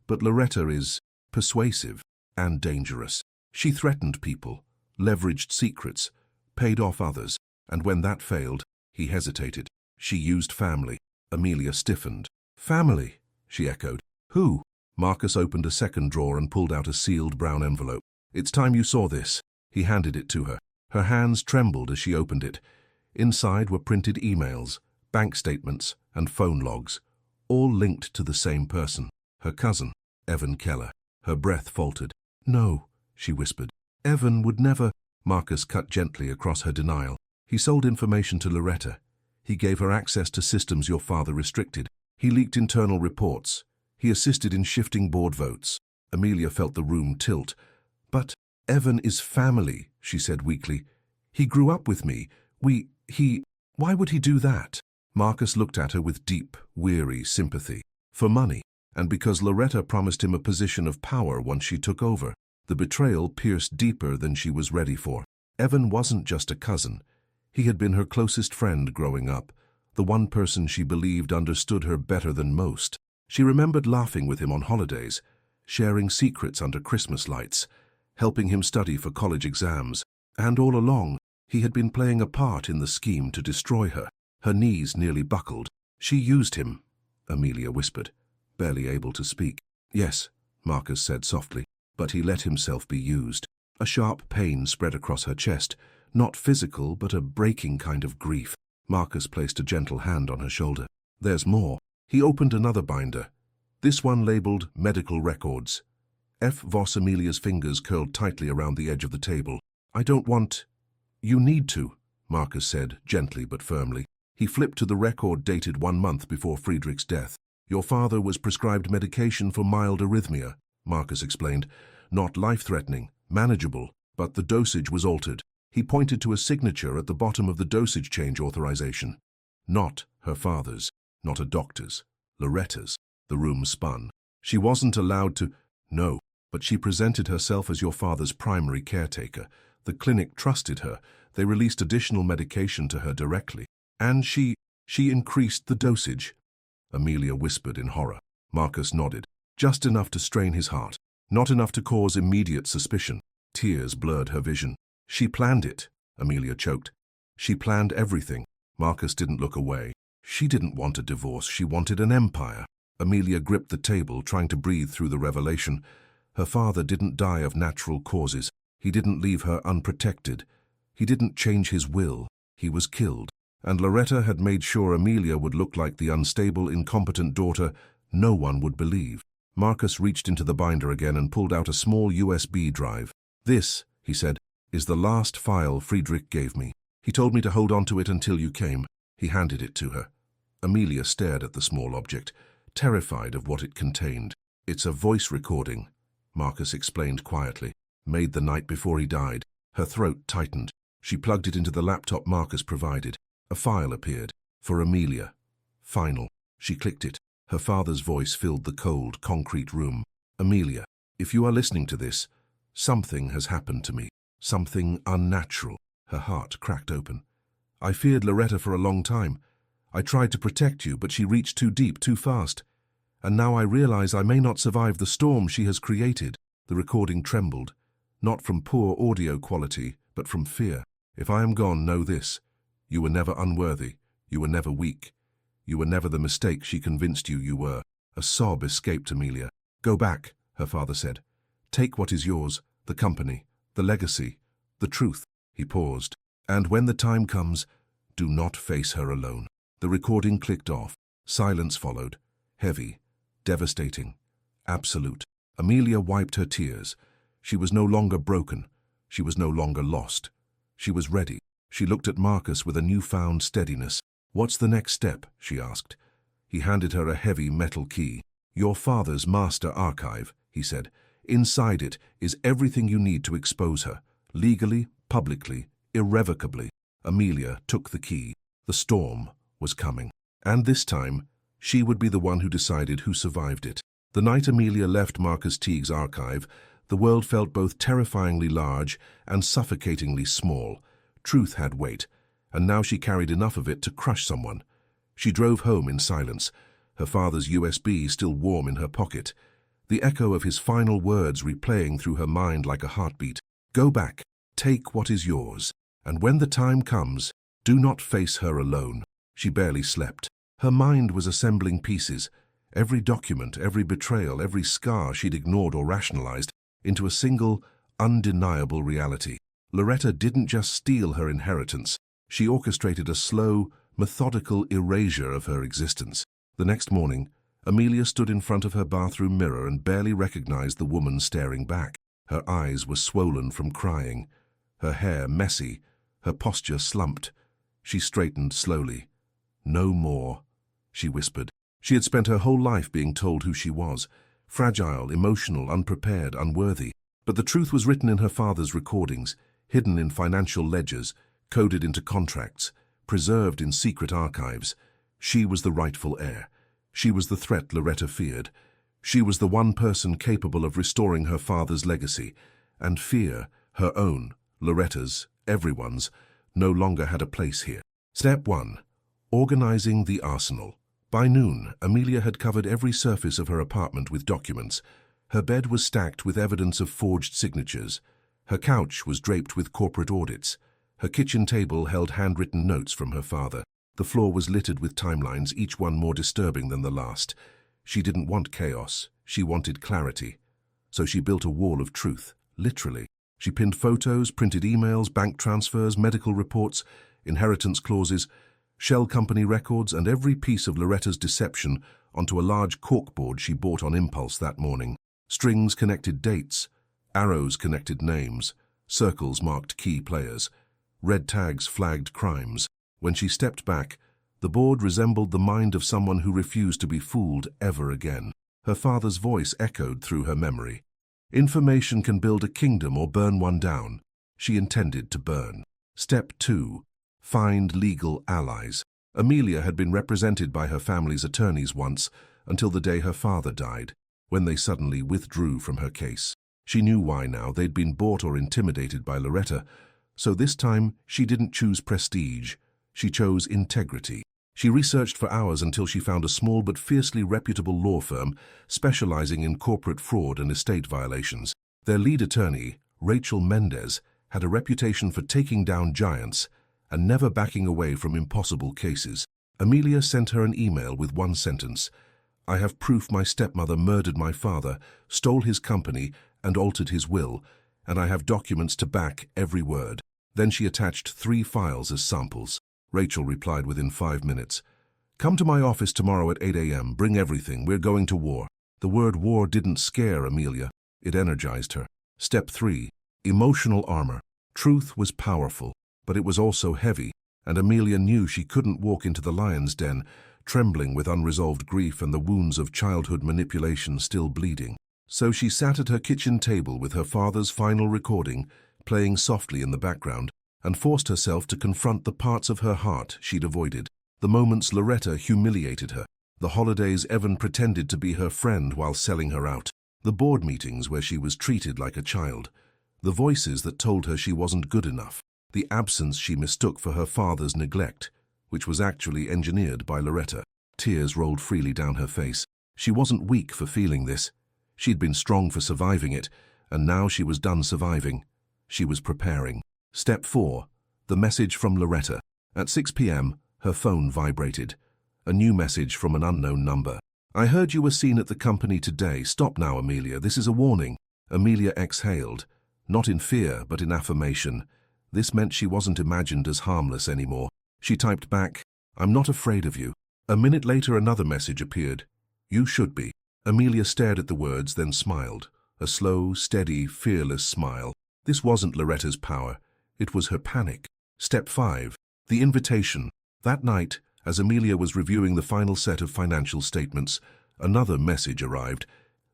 Speaker 1: But Loretta is persuasive and dangerous. She threatened people, leveraged secrets, paid off others, and when that failed, he hesitated. She used family." Amelia stiffened. "Family?" she echoed. "Who?" Marcus opened a second drawer and pulled out a sealed brown envelope. "It's time you saw this." He handed it to her. Her hands trembled as she opened it. Inside were printed emails, bank statements, and phone logs, all linked to the same person, her cousin, Evan Keller. Her breath faltered. "No," she whispered. "Evan would never—" Marcus cut gently across her denial. "He sold information to Loretta. He gave her access to systems your father restricted. He leaked internal reports. He assisted in shifting board votes." Amelia felt the room tilt. "But Evan is family," she said weakly. "He grew up with me. Why would he do that?" Marcus looked at her with deep, weary sympathy. "For money, and because Loretta promised him a position of power once she took over." The betrayal pierced deeper than she was ready for. Evan wasn't just a cousin. He had been her closest friend growing up, the one person she believed understood her better than most. She remembered laughing with him on holidays, sharing secrets under Christmas lights, helping him study for college exams. And all along, he had been playing a part in the scheme to destroy her. Her knees nearly buckled. "She used him," Amelia whispered, barely able to speak. "Yes," Marcus said softly, "but he let himself be used." A sharp pain spread across her chest, not physical, but a breaking kind of grief. Marcus placed a gentle hand on her shoulder. "There's more." He opened another binder, this one labeled Medical Records. F. Voss. Amelia's fingers curled tightly around the edge of the table. "I don't want—" "You need to," Marcus said, gently but firmly. He flipped to the record dated 1 month before Friedrich's death. "Your father was prescribed medication for mild arrhythmia," Marcus explained. "Not life-threatening, manageable, but the dosage was altered." He pointed to a signature at the bottom of the dosage change authorization. Not her father's, not a doctor's, Loretta's. The room spun. "She wasn't allowed to—" "No, but she presented herself as your father's primary caretaker. The clinic trusted her. They released additional medication to her directly. And she increased the dosage," Amelia whispered in horror. Marcus nodded. "Just enough to strain his heart. Not enough to cause immediate suspicion." Tears blurred her vision. "She planned it," Amelia choked. "She planned everything." Marcus didn't look away. "She didn't want a divorce. She wanted an empire." Amelia gripped the table, trying to breathe through the revelation. Her father didn't die of natural causes. He didn't leave her unprotected. He didn't change his will. He was killed. And Loretta had made sure Amelia would look like the unstable, incompetent daughter no one would believe. Marcus reached into the binder again and pulled out a small USB drive. "This," he said, "is the last file Friedrich gave me. He told me to hold on to it until you came." He handed it to her. Amelia stared at the small object, terrified of what it contained. "It's a voice recording," Marcus explained quietly, "made the night before he died." Her throat tightened. She plugged it into the laptop Marcus provided. A file appeared. For Amelia. Final. She clicked it. Her father's voice filled the cold, concrete room. "Amelia, if you are listening to this, something has happened to me. Something unnatural." Her heart cracked open. "I feared Loretta for a long time. I tried to protect you, but she reached too deep, too fast. And now I realize I may not survive the storm she has created." The recording trembled, not from poor audio quality, but from fear. "If I am gone, know this. You were never unworthy. You were never weak. You were never the mistake she convinced you you were." A sob escaped Amelia. "Go back," her father said. "Take what is yours, the company, the legacy, the truth." He paused. "And when the time comes, do not face her alone." The recording clicked off. Silence followed. Heavy, devastating, absolute. Amelia wiped her tears. She was no longer broken. She was no longer lost. She was ready. She looked at Marcus with a newfound steadiness. "What's the next step?" she asked. He handed her a heavy metal key. "Your father's master archive," he said. "Inside it is everything you need to expose her, legally, publicly, irrevocably." Amelia took the key. The storm was coming. And this time, she would be the one who decided who survived it. The night Amelia left Marcus Teague's archive, the world felt both terrifyingly large and suffocatingly small. Truth had weight, and now she carried enough of it to crush someone. She drove home in silence, her father's USB still warm in her pocket, the echo of his final words replaying through her mind like a heartbeat. "Go back, take what is yours, and when the time comes, do not face her alone." She barely slept. Her mind was assembling pieces, every document, every betrayal, every scar she'd ignored or rationalized, into a single, undeniable reality. Loretta didn't just steal her inheritance. She orchestrated a slow, methodical erasure of her existence. The next morning, Amelia stood in front of her bathroom mirror and barely recognized the woman staring back. Her eyes were swollen from crying, her hair messy, her posture slumped. She straightened slowly. "No more," she whispered. She had spent her whole life being told who she was, fragile, emotional, unprepared, unworthy. But the truth was written in her father's recordings, hidden in financial ledgers, coded into contracts, preserved in secret archives. She was the rightful heir. She was the threat Loretta feared. She was the one person capable of restoring her father's legacy. And fear, her own, Loretta's, everyone's, no longer had a place here. Step 1. Organizing the arsenal. By noon, Amelia had covered every surface of her apartment with documents. Her bed was stacked with evidence of forged signatures. Her couch was draped with corporate audits. Her kitchen table held handwritten notes from her father. The floor was littered with timelines, each one more disturbing than the last. She didn't want chaos. She wanted clarity. So she built a wall of truth, literally. She pinned photos, printed emails, bank transfers, medical reports, inheritance clauses, shell company records, and every piece of Loretta's deception onto a large corkboard she bought on impulse that morning. Strings connected dates, arrows connected names, circles marked key players, red tags flagged crimes. When she stepped back, the board resembled the mind of someone who refused to be fooled ever again. Her father's voice echoed through her memory. "Information can build a kingdom or burn one down." She intended to burn. Step 2. Find legal allies. Amelia had been represented by her family's attorneys once, until the day her father died, when they suddenly withdrew from her case. She knew why now. They'd been bought or intimidated by Loretta, so this time she didn't choose prestige. She chose integrity. She researched for hours until she found a small but fiercely reputable law firm specializing in corporate fraud and estate violations. Their lead attorney, Rachel Mendez, had a reputation for taking down giants and never backing away from impossible cases. Amelia sent her an email with one sentence. "I have proof my stepmother murdered my father, stole his company, and altered his will, and I have documents to back every word." Then she attached 3 files as samples. Rachel replied within 5 minutes. "Come to my office tomorrow at 8 a.m. Bring everything. We're going to war." The word war didn't scare Amelia. It energized her. Step 3. Emotional armor. Truth was powerful, but it was also heavy, and Amelia knew she couldn't walk into the lion's den, trembling with unresolved grief and the wounds of childhood manipulation still bleeding. So she sat at her kitchen table with her father's final recording, playing softly in the background, and forced herself to confront the parts of her heart she'd avoided. The moments Loretta humiliated her, the holidays Evan pretended to be her friend while selling her out, the board meetings where she was treated like a child, the voices that told her she wasn't good enough, the absence she mistook for her father's neglect, which was actually engineered by Loretta. Tears rolled freely down her face. She wasn't weak for feeling this. She'd been strong for surviving it, and now she was done surviving. She was preparing. Step 4. The message from Loretta. At 6 p.m., her phone vibrated. A new message from an unknown number. "I heard you were seen at the company today. Stop now, Amelia. This is a warning." Amelia exhaled, not in fear, but in affirmation. This meant she wasn't imagined as harmless anymore. She typed back, "I'm not afraid of you." A minute later, another message appeared. "You should be." Amelia stared at the words, then smiled. A slow, steady, fearless smile. This wasn't Loretta's power. It was her panic. Step 5. The invitation. That night, as Amelia was reviewing the final set of financial statements, another message arrived.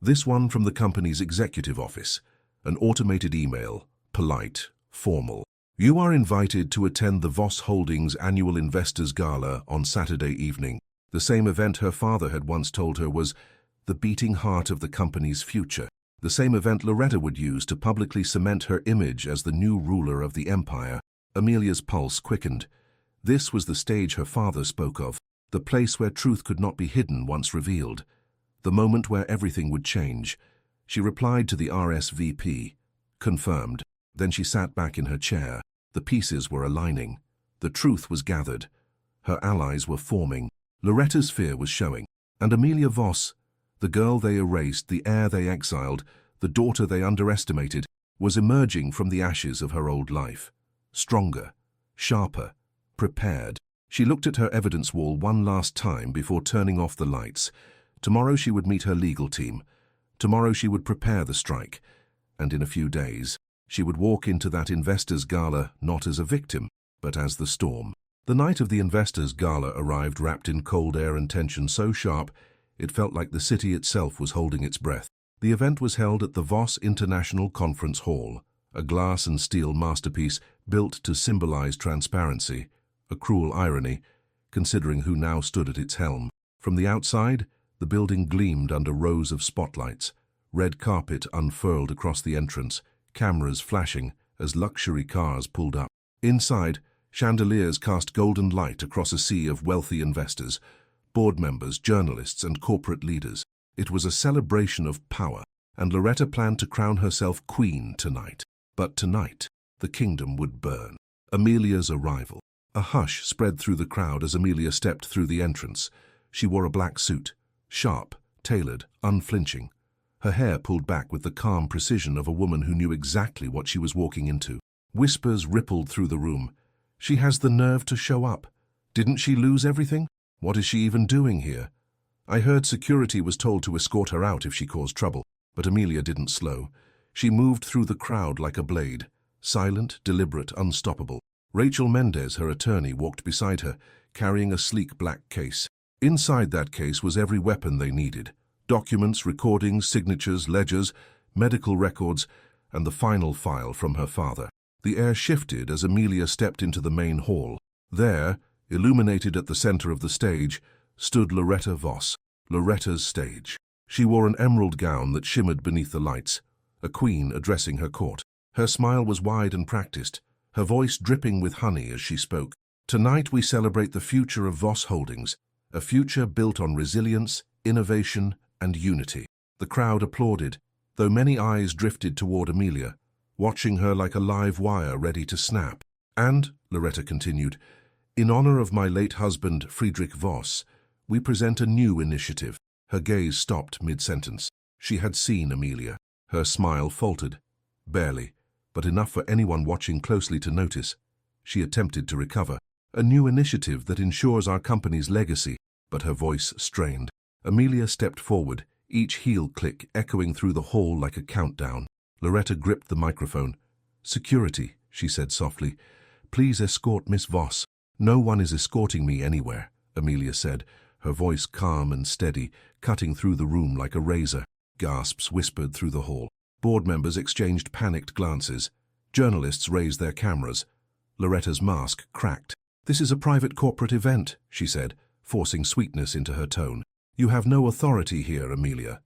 Speaker 1: This one from the company's executive office. An automated email, polite, formal. "You are invited to attend the Voss Holdings annual investors gala on Saturday evening." The same event her father had once told her was the beating heart of the company's future. The same event Loretta would use to publicly cement her image as the new ruler of the empire. Amelia's pulse quickened. This was the stage her father spoke of, the place where truth could not be hidden once revealed, the moment where everything would change. She replied to the RSVP. Confirmed. Then she sat back in her chair. The pieces were aligning. The truth was gathered. Her allies were forming. Loretta's fear was showing. And Amelia Voss, the girl they erased, the heir they exiled, the daughter they underestimated, was emerging from the ashes of her old life. Stronger, sharper, prepared. She looked at her evidence wall one last time before turning off the lights. Tomorrow she would meet her legal team. Tomorrow she would prepare the strike. And in a few days, she would walk into that investors' gala not as a victim, but as the storm. The night of the investors' gala arrived wrapped in cold air and tension so sharp, it felt like the city itself was holding its breath. The event was held at the Voss International Conference Hall, a glass and steel masterpiece built to symbolize transparency, a cruel irony, considering who now stood at its helm. From the outside, the building gleamed under rows of spotlights, red carpet unfurled across the entrance, cameras flashing as luxury cars pulled up. Inside, chandeliers cast golden light across a sea of wealthy investors, board members, journalists, and corporate leaders. It was a celebration of power, and Loretta planned to crown herself queen tonight. But tonight, the kingdom would burn. Amelia's arrival. A hush spread through the crowd as Amelia stepped through the entrance. She wore a black suit, sharp, tailored, unflinching. Her hair pulled back with the calm precision of a woman who knew exactly what she was walking into. Whispers rippled through the room. "She has the nerve to show up. Didn't she lose everything? What is she even doing here? I heard security was told to escort her out if she caused trouble." But Amelia didn't slow. She moved through the crowd like a blade, silent, deliberate, unstoppable. Rachel Mendez, her attorney, walked beside her, carrying a sleek black case. Inside that case was every weapon they needed. Documents, recordings, signatures, ledgers, medical records, and the final file from her father. The air shifted as Amelia stepped into the main hall. There, illuminated at the center of the stage, stood Loretta Voss, Loretta's stage. She wore an emerald gown that shimmered beneath the lights, a queen addressing her court. Her smile was wide and practiced, her voice dripping with honey as she spoke. "Tonight we celebrate the future of Voss Holdings, a future built on resilience, innovation, and unity." The crowd applauded, though many eyes drifted toward Amelia, watching her like a live wire ready to snap. "And," Loretta continued, "in honor of my late husband, Friedrich Voss, we present a new initiative." Her gaze stopped mid-sentence. She had seen Amelia. Her smile faltered. Barely. but enough for anyone watching closely to notice. She attempted to recover. A new initiative that ensures our company's legacy, but her voice strained. Amelia stepped forward, each heel click echoing through the hall like a countdown. Loretta gripped the microphone. "Security," she said softly. "Please escort Miss Voss." "No one is escorting me anywhere," Amelia said, her voice calm and steady, cutting through the room like a razor. Gasps whispered through the hall. Board members exchanged panicked glances. Journalists raised their cameras. Loretta's mask cracked. "This is a private corporate event," she said, forcing sweetness into her tone. "You have no authority here, Amelia."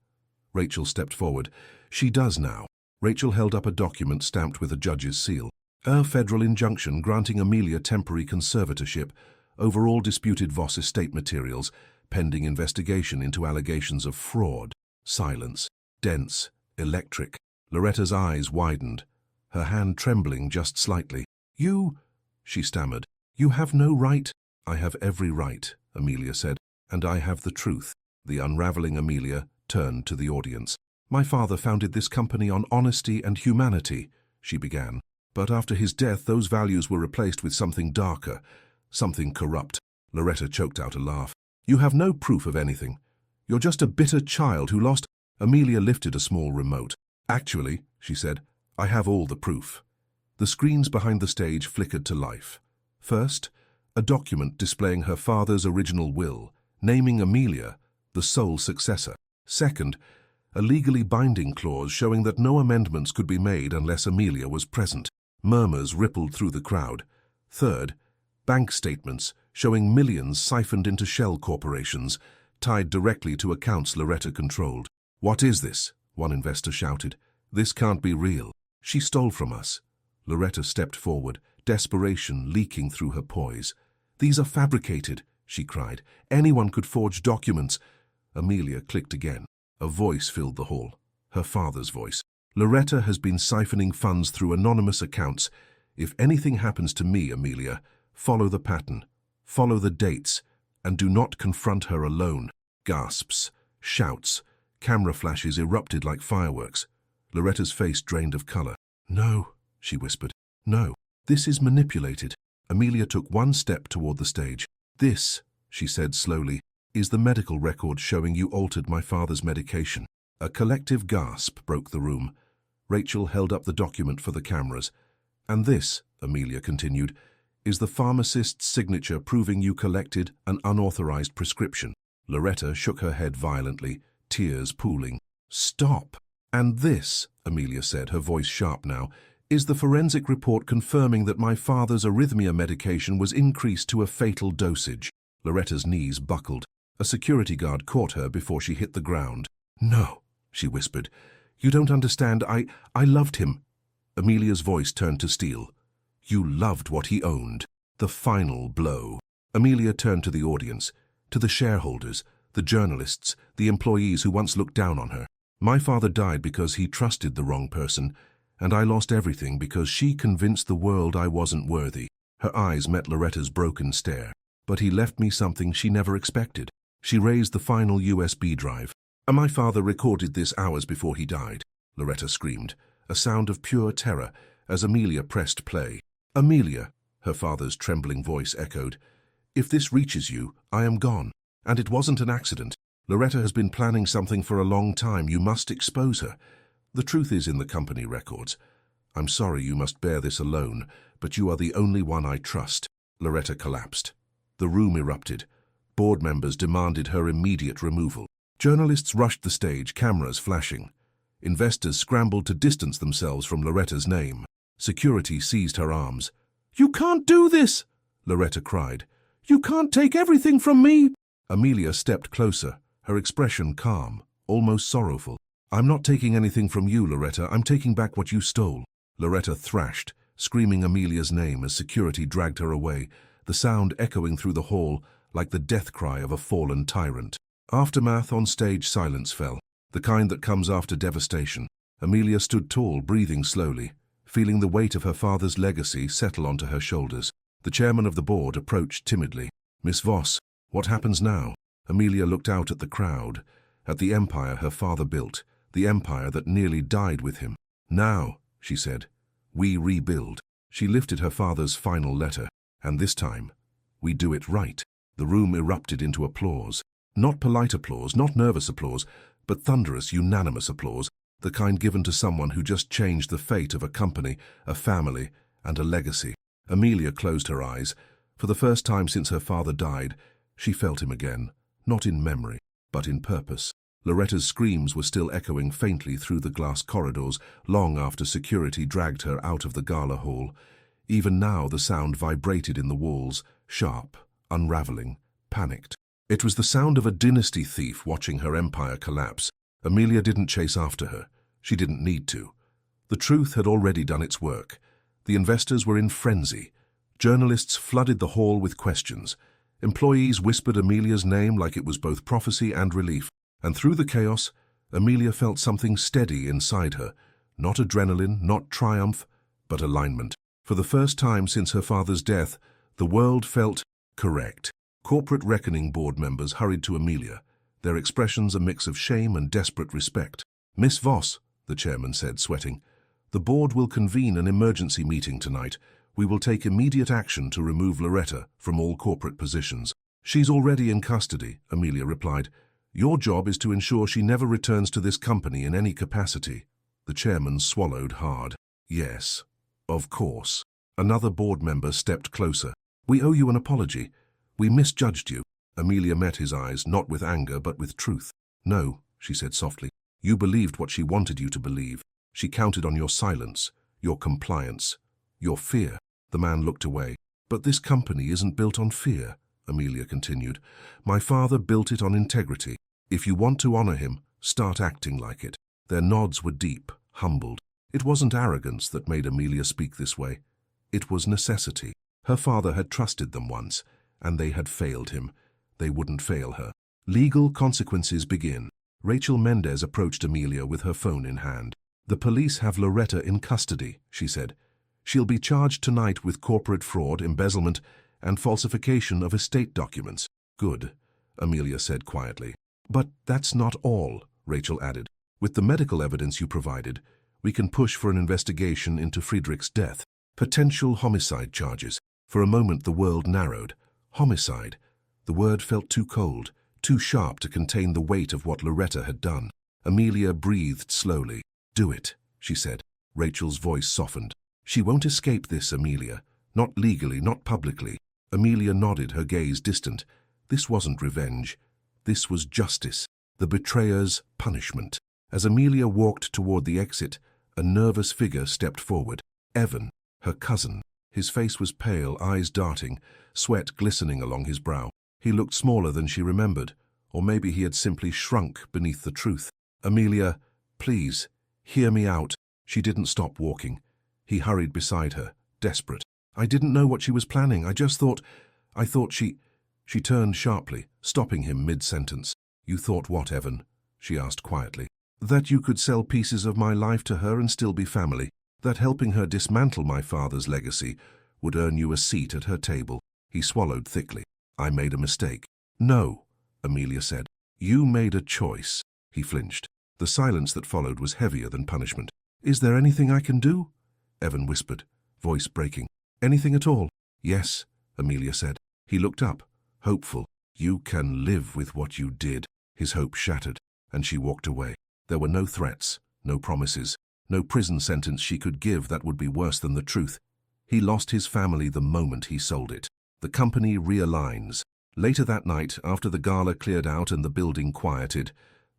Speaker 1: Rachel stepped forward. "She does now." Rachel held up a document stamped with a judge's seal. A federal injunction granting Amelia temporary conservatorship over all disputed Voss estate materials, pending investigation into allegations of fraud. Silence. Dense. Electric. Loretta's eyes widened, her hand trembling just slightly. "You," she stammered. "You have no right." "I have every right," Amelia said, "and I have the truth." The unraveling Amelia turned to the audience. "My father founded this company on honesty and humanity," she began. "But after his death, those values were replaced with something darker, something corrupt." Loretta choked out a laugh. "You have no proof of anything. You're just a bitter child who lost—" Amelia lifted a small remote. "Actually," she said, "I have all the proof." The screens behind the stage flickered to life. First, a document displaying her father's original will, naming Amelia the sole successor. Second, a legally binding clause showing that no amendments could be made unless Amelia was present. Murmurs rippled through the crowd. Third, bank statements showing millions siphoned into shell corporations, tied directly to accounts Loretta controlled. "What is this?" one investor shouted. "This can't be real. She stole from us." Loretta stepped forward, desperation leaking through her poise. "These are fabricated," she cried. "Anyone could forge documents." Amelia clicked again. A voice filled the hall, her father's voice. "Loretta has been siphoning funds through anonymous accounts. If anything happens to me, Amelia, follow the pattern, follow the dates, and do not confront her alone." Gasps, shouts, camera flashes erupted like fireworks. Loretta's face drained of color. "No," she whispered. "No, this is manipulated." Amelia took one step toward the stage. "This," she said slowly, "is the medical record showing you altered my father's medication." A collective gasp broke the room. Rachel held up the document for the cameras. "And this," Amelia continued, "is the pharmacist's signature proving you collected an unauthorized prescription." Loretta shook her head violently, tears pooling. "Stop!" "And this," Amelia said, her voice sharp now, "is the forensic report confirming that my father's arrhythmia medication was increased to a fatal dosage." Loretta's knees buckled. A security guard caught her before she hit the ground. "No," she whispered. "You don't understand. I loved him." Amelia's voice turned to steel. "You loved what he owned." The final blow. Amelia turned to the audience, to the shareholders, the journalists, the employees who once looked down on her. "My father died because he trusted the wrong person, and I lost everything because she convinced the world I wasn't worthy." Her eyes met Loretta's broken stare. "But he left me something she never expected." She raised the final USB drive. "My father recorded this hours before he died," Loretta screamed, a sound of pure terror as Amelia pressed play. "Amelia," her father's trembling voice echoed, "if this reaches you, I am gone. And it wasn't an accident. Loretta has been planning something for a long time. You must expose her. The truth is in the company records. I'm sorry you must bear this alone, but you are the only one I trust." Loretta collapsed. The room erupted. Board members demanded her immediate removal. Journalists rushed the stage, cameras flashing. Investors scrambled to distance themselves from Loretta's name. Security seized her arms. "You can't do this!" Loretta cried. "You can't take everything from me!" Amelia stepped closer, her expression calm, almost sorrowful. "I'm not taking anything from you, Loretta. I'm taking back what you stole." Loretta thrashed, screaming Amelia's name as security dragged her away, the sound echoing through the hall like the death cry of a fallen tyrant. Aftermath on stage silence fell, the kind that comes after devastation. Amelia stood tall, breathing slowly, feeling the weight of her father's legacy settle onto her shoulders. The chairman of the board approached timidly. "Miss Voss, what happens now?" Amelia looked out at the crowd, at the empire her father built, the empire that nearly died with him. "Now," she said, We rebuild. She lifted her father's final letter, and this time, we do it right. The room erupted into applause. Not polite applause, not nervous applause, but thunderous, unanimous applause, the kind given to someone who just changed the fate of a company, a family, and a legacy. Amelia closed her eyes. For the first time since her father died, she felt him again, not in memory, but in purpose. Loretta's screams were still echoing faintly through the glass corridors long after security dragged her out of the gala hall. Even now the sound vibrated in the walls, sharp, unraveling, panicked. It was the sound of a dynasty thief watching her empire collapse. Amelia didn't chase after her. She didn't need to. The truth had already done its work. The investors were in frenzy. Journalists flooded the hall with questions. Employees whispered Amelia's name like it was both prophecy and relief. And through the chaos, Amelia felt something steady inside her. Not adrenaline, not triumph, but alignment. For the first time since her father's death, the world felt correct. Corporate reckoning board members hurried to Amelia, their expressions a mix of shame and desperate respect. "Miss Voss," the chairman said, sweating, "the board will convene an emergency meeting tonight. We will take immediate action to remove Loretta from all corporate positions." "She's already in custody," Amelia replied. "Your job is to ensure she never returns to this company in any capacity." The chairman swallowed hard. "Yes, of course." Another board member stepped closer. "We owe you an apology. We misjudged you." Amelia met his eyes, not with anger, but with truth. "No," she said softly. "You believed what she wanted you to believe. She counted on your silence, your compliance, your fear." The man looked away. "But this company isn't built on fear," Amelia continued. "My father built it on integrity. If you want to honor him, start acting like it." Their nods were deep, humbled. It wasn't arrogance that made Amelia speak this way. It was necessity. Her father had trusted them once, and they had failed him. They wouldn't fail her. "Legal consequences begin." Rachel Mendez approached Amelia with her phone in hand. "The police have Loretta in custody," she said. "She'll be charged tonight with corporate fraud, embezzlement, and falsification of estate documents." "Good," Amelia said quietly. "But that's not all," Rachel added. "With the medical evidence you provided, we can push for an investigation into Friedrich's death. Potential homicide charges." For a moment the world narrowed. Homicide. The word felt too cold, too sharp to contain the weight of what Loretta had done. Amelia breathed slowly. "Do it," she said. Rachel's voice softened. "She won't escape this, Amelia. Not legally, not publicly." Amelia nodded, her gaze distant. This wasn't revenge. This was justice, the betrayer's punishment. As Amelia walked toward the exit, a nervous figure stepped forward. Evan, her cousin. His face was pale, eyes darting, sweat glistening along his brow. He looked smaller than she remembered, or maybe he had simply shrunk beneath the truth. "Amelia, please, hear me out." She didn't stop walking. He hurried beside her, desperate. "I didn't know what she was planning. I thought she..." She turned sharply, stopping him mid-sentence. "You thought what, Evan?" she asked quietly. "That you could sell pieces of my life to her and still be family. That helping her dismantle my father's legacy would earn you a seat at her table." He swallowed thickly. "I made a mistake." "No," Amelia said. "You made a choice." He flinched. The silence that followed was heavier than punishment. "Is there anything I can do?" Evan whispered, voice breaking. "Anything at all?" "Yes," Amelia said. He looked up, hopeful. "You can live with what you did." His hope shattered, and she walked away. There were no threats, no promises, no prison sentence she could give that would be worse than the truth. He lost his family the moment he sold it. The company realigns. Later that night, after the gala cleared out and the building quieted,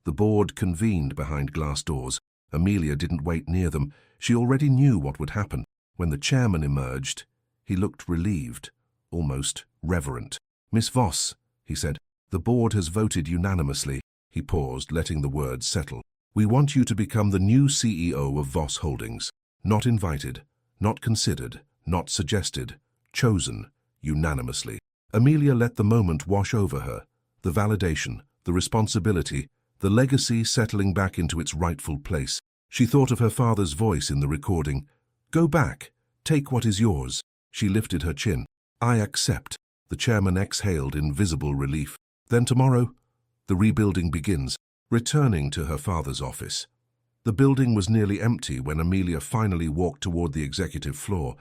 Speaker 1: the board convened behind glass doors. Amelia didn't wait near them. She already knew what would happen. When the chairman emerged, he looked relieved, almost reverent. "Miss Voss," he said, "the board has voted unanimously." He paused, letting the words settle. "We want you to become the new CEO of Voss Holdings. Not invited, not considered, not suggested, chosen, unanimously." Amelia let the moment wash over her. The validation, the responsibility, the legacy settling back into its rightful place. She thought of her father's voice in the recording. "Go back. Take what is yours." She lifted her chin. "I accept." The chairman exhaled in visible relief. "Then tomorrow, the rebuilding begins." Returning to her father's office, The building was nearly empty when Amelia finally walked toward the executive floor,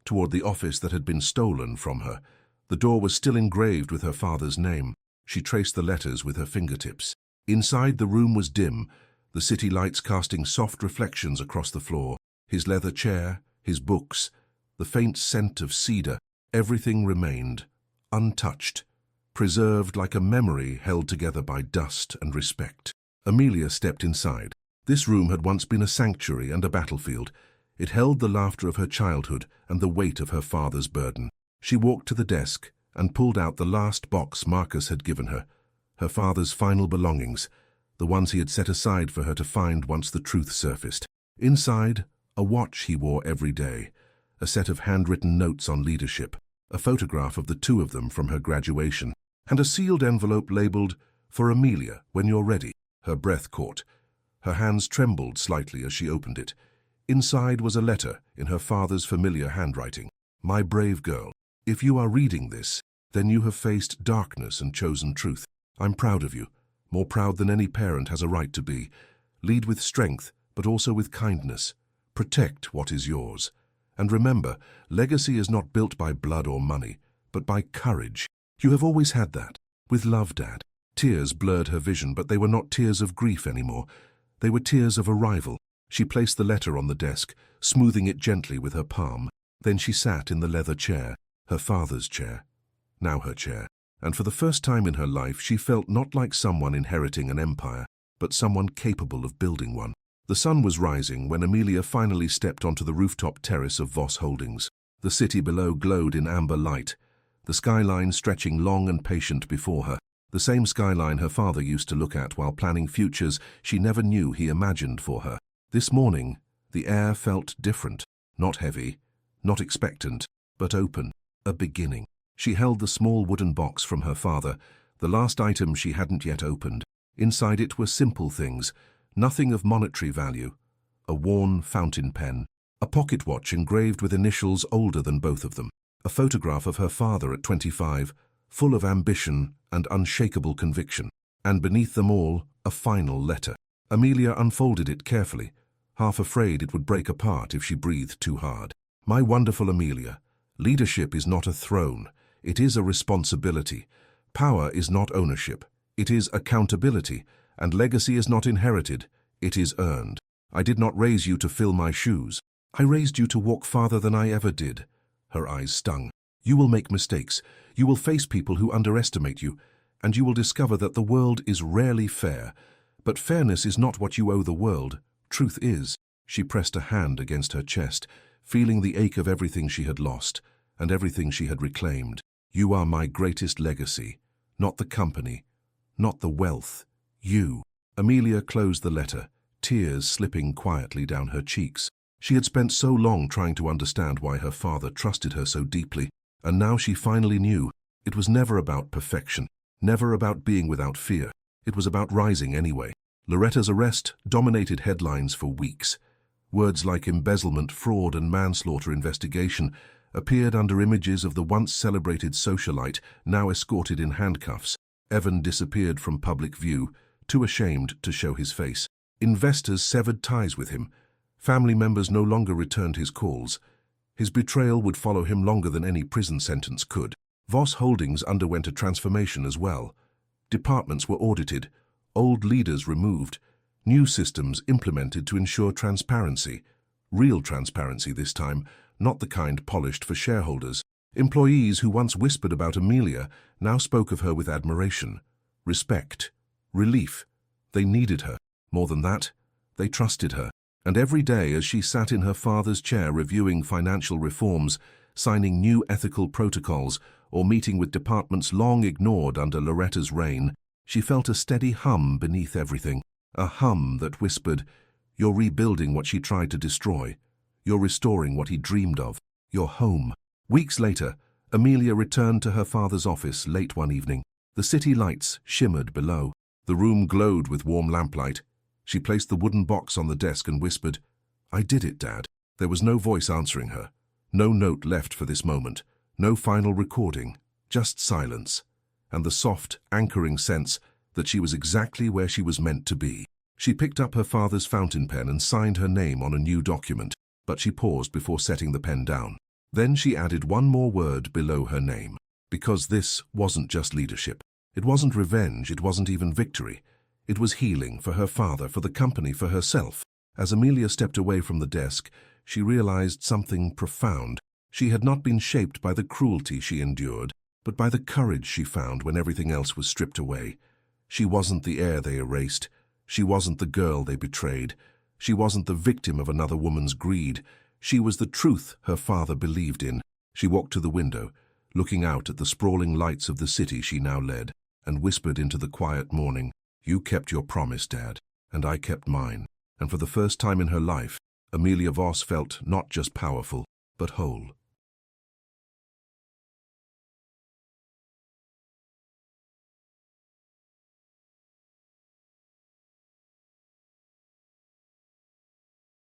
Speaker 1: toward the office that had been stolen from her. The door was still engraved with her father's name. She traced the letters with her fingertips. Inside, the room was dim, the city lights casting soft reflections across the floor. His leather chair, his books, the faint scent of cedar, everything remained, untouched, preserved like a memory held together by dust and respect. Amelia stepped inside. This room had once been a sanctuary and a battlefield. It held the laughter of her childhood and the weight of her father's burden. She walked to the desk and pulled out the last box Marcus had given her, her father's final belongings, the ones he had set aside for her to find once the truth surfaced. Inside, a watch he wore every day, a set of handwritten notes on leadership, a photograph of the two of them from her graduation, and a sealed envelope labeled, "For Amelia, when you're ready." Her breath caught. Her hands trembled slightly as she opened it. Inside was a letter in her father's familiar handwriting. "My brave girl, if you are reading this, then you have faced darkness and chosen truth. I'm proud of you, more proud than any parent has a right to be. Lead with strength, but also with kindness. Protect what is yours. And remember, legacy is not built by blood or money, but by courage. You have always had that. With love, Dad." Tears blurred her vision, but they were not tears of grief anymore. They were tears of arrival. She placed the letter on the desk, smoothing it gently with her palm. Then she sat in the leather chair, her father's chair, now her chair. And for the first time in her life, she felt not like someone inheriting an empire, but someone capable of building one. The sun was rising when Amelia finally stepped onto the rooftop terrace of Voss Holdings. The city below glowed in amber light, the skyline stretching long and patient before her. The same skyline her father used to look at while planning futures she never knew he imagined for her. This morning, the air felt different, not heavy, not expectant, but open, a beginning. She held the small wooden box from her father, the last item she hadn't yet opened. Inside it were simple things, nothing of monetary value. A worn fountain pen, a pocket watch engraved with initials older than both of them, a photograph of her father at 25, full of ambition and unshakable conviction, and beneath them all, a final letter. Amelia unfolded it carefully, half afraid it would break apart if she breathed too hard. "My wonderful Amelia, leadership is not a throne, it is a responsibility. Power is not ownership, it is accountability, and legacy is not inherited, it is earned. I did not raise you to fill my shoes. I raised you to walk farther than I ever did." Her eyes stung. "You will make mistakes, you will face people who underestimate you, and you will discover that the world is rarely fair. But fairness is not what you owe the world, truth is." She pressed a hand against her chest, feeling the ache of everything she had lost, and everything she had reclaimed. "You are my greatest legacy, not the company, not the wealth, you." Amelia closed the letter, tears slipping quietly down her cheeks. She had spent so long trying to understand why her father trusted her so deeply, and now she finally knew. It was never about perfection, never about being without fear. It was about rising anyway. Loretta's arrest dominated headlines for weeks. Words like embezzlement, fraud, and manslaughter investigation appeared under images of the once celebrated socialite, now escorted in handcuffs. Evan disappeared from public view, too ashamed to show his face. Investors severed ties with him. Family members no longer returned his calls. His betrayal would follow him longer than any prison sentence could. Voss Holdings underwent a transformation as well. Departments were audited, old leaders removed, new systems implemented to ensure transparency. Real transparency this time, not the kind polished for shareholders. Employees who once whispered about Amelia now spoke of her with admiration, respect, relief. They needed her. More than that, they trusted her. And every day as she sat in her father's chair reviewing financial reforms, signing new ethical protocols, or meeting with departments long ignored under Loretta's reign, she felt a steady hum beneath everything, a hum that whispered, "You're rebuilding what she tried to destroy. You're restoring what he dreamed of. Your home." Weeks later, Amelia returned to her father's office late one evening. The city lights shimmered below. The room glowed with warm lamplight. She placed the wooden box on the desk and whispered, "I did it, Dad." There was no voice answering her, no note left for this moment, no final recording, just silence, and the soft, anchoring sense that she was exactly where she was meant to be. She picked up her father's fountain pen and signed her name on a new document, but she paused before setting the pen down. Then she added one more word below her name, because this wasn't just leadership. It wasn't revenge, it wasn't even victory. It was healing for her father, for the company, for herself. As Amelia stepped away from the desk, she realized something profound. She had not been shaped by the cruelty she endured, but by the courage she found when everything else was stripped away. She wasn't the heir they erased. She wasn't the girl they betrayed. She wasn't the victim of another woman's greed. She was the truth her father believed in. She walked to the window, looking out at the sprawling lights of the city she now led, and whispered into the quiet morning, "You kept your promise, Dad, and I kept mine." And for the first time in her life, Amelia Voss felt not just powerful, but whole.